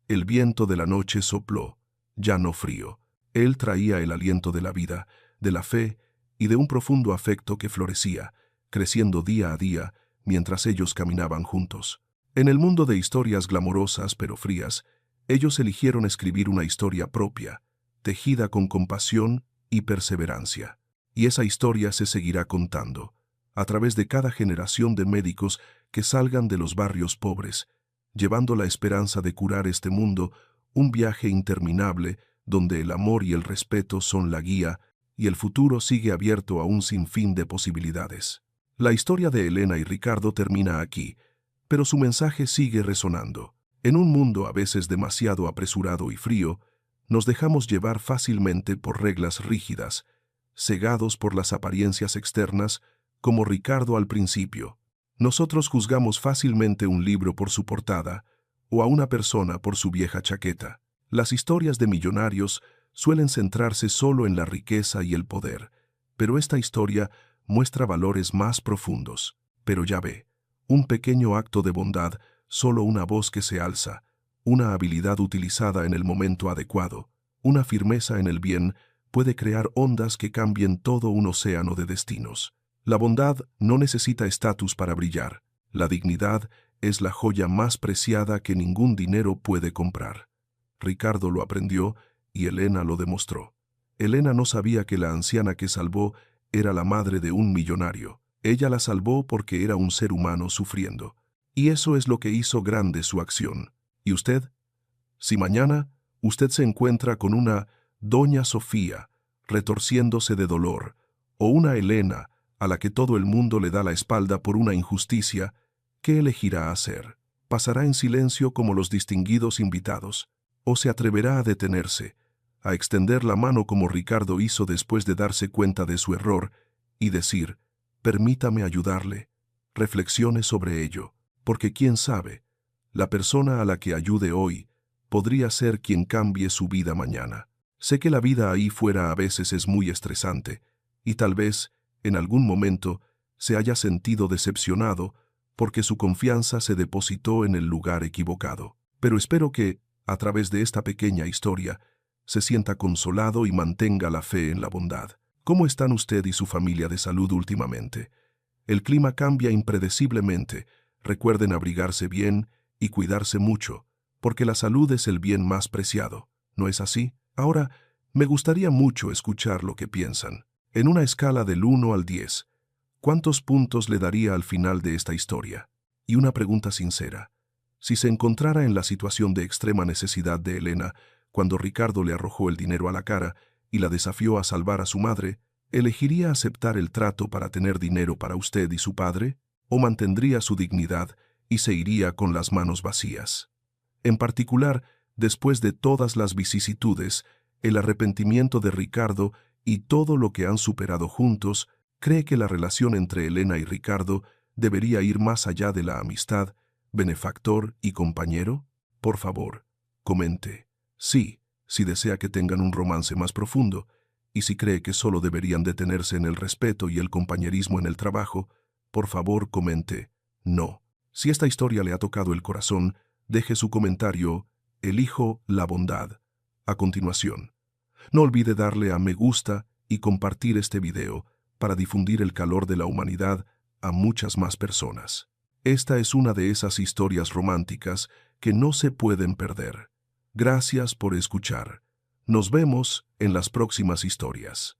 [SPEAKER 2] El viento de la noche sopló, ya no frío. Él traía el aliento de la vida, de la fe y de un profundo afecto que florecía, creciendo día a día mientras ellos caminaban juntos. En el mundo de historias glamorosas pero frías, ellos eligieron escribir una historia propia, tejida con compasión y perseverancia. Y esa historia se seguirá contando, a través de cada generación de médicos que salgan de los barrios pobres, llevando la esperanza de curar este mundo, un viaje interminable donde el amor y el respeto son la guía y el futuro sigue abierto a un sinfín de posibilidades. La historia de Elena y Ricardo termina aquí, pero su mensaje sigue resonando. En un mundo a veces demasiado apresurado y frío, nos dejamos llevar fácilmente por reglas rígidas, cegados por las apariencias externas, como Ricardo al principio. Nosotros juzgamos fácilmente un libro por su portada o a una persona por su vieja chaqueta. Las historias de millonarios suelen centrarse solo en la riqueza y el poder, pero esta historia muestra valores más profundos. Pero ya ve, un pequeño acto de bondad, solo una voz que se alza, una habilidad utilizada en el momento adecuado, una firmeza en el bien, puede crear ondas que cambien todo un océano de destinos. La bondad no necesita estatus para brillar. La dignidad es la joya más preciada que ningún dinero puede comprar. Ricardo lo aprendió y Elena lo demostró. Elena no sabía que la anciana que salvó era la madre de un millonario. Ella la salvó porque era un ser humano sufriendo. Y eso es lo que hizo grande su acción. ¿Y usted? Si mañana usted se encuentra con una Doña Sofía retorciéndose de dolor, o una Elena a la que todo el mundo le da la espalda por una injusticia, ¿qué elegirá hacer? ¿Pasará en silencio como los distinguidos invitados? ¿O se atreverá a detenerse, a extender la mano como Ricardo hizo después de darse cuenta de su error y decir, permítame ayudarle? Reflexione sobre ello, porque quién sabe, la persona a la que ayude hoy podría ser quien cambie su vida mañana. Sé que la vida ahí fuera a veces es muy estresante, y tal vez, en algún momento, se haya sentido decepcionado porque su confianza se depositó en el lugar equivocado. Pero espero que, a través de esta pequeña historia, se sienta consolado y mantenga la fe en la bondad. ¿Cómo están usted y su familia de salud últimamente? El clima cambia impredeciblemente. Recuerden abrigarse bien y cuidarse mucho, porque la salud es el bien más preciado. ¿No es así? Ahora, me gustaría mucho escuchar lo que piensan. En una escala del 1 al 10, ¿cuántos puntos le daría al final de esta historia? Y una pregunta sincera. Si se encontrara en la situación de extrema necesidad de Elena, cuando Ricardo le arrojó el dinero a la cara y la desafió a salvar a su madre, ¿Elegiría aceptar el trato para tener dinero para usted y su padre? ¿O mantendría su dignidad y se iría con las manos vacías? En particular, después de todas las vicisitudes, el arrepentimiento de Ricardo y todo lo que han superado juntos, ¿cree que la relación entre Elena y Ricardo debería ir más allá de la amistad, benefactor y compañero? Por favor, comente. Sí, si desea que tengan un romance más profundo, y si cree que solo deberían detenerse en el respeto y el compañerismo en el trabajo, por favor comente. No. Si esta historia le ha tocado el corazón, deje su comentario. Elijo la bondad. A continuación, no olvide darle a me gusta y compartir este video para difundir el calor de la humanidad a muchas más personas. Esta es una de esas historias románticas que no se pueden perder. Gracias por escuchar. Nos vemos en las próximas historias.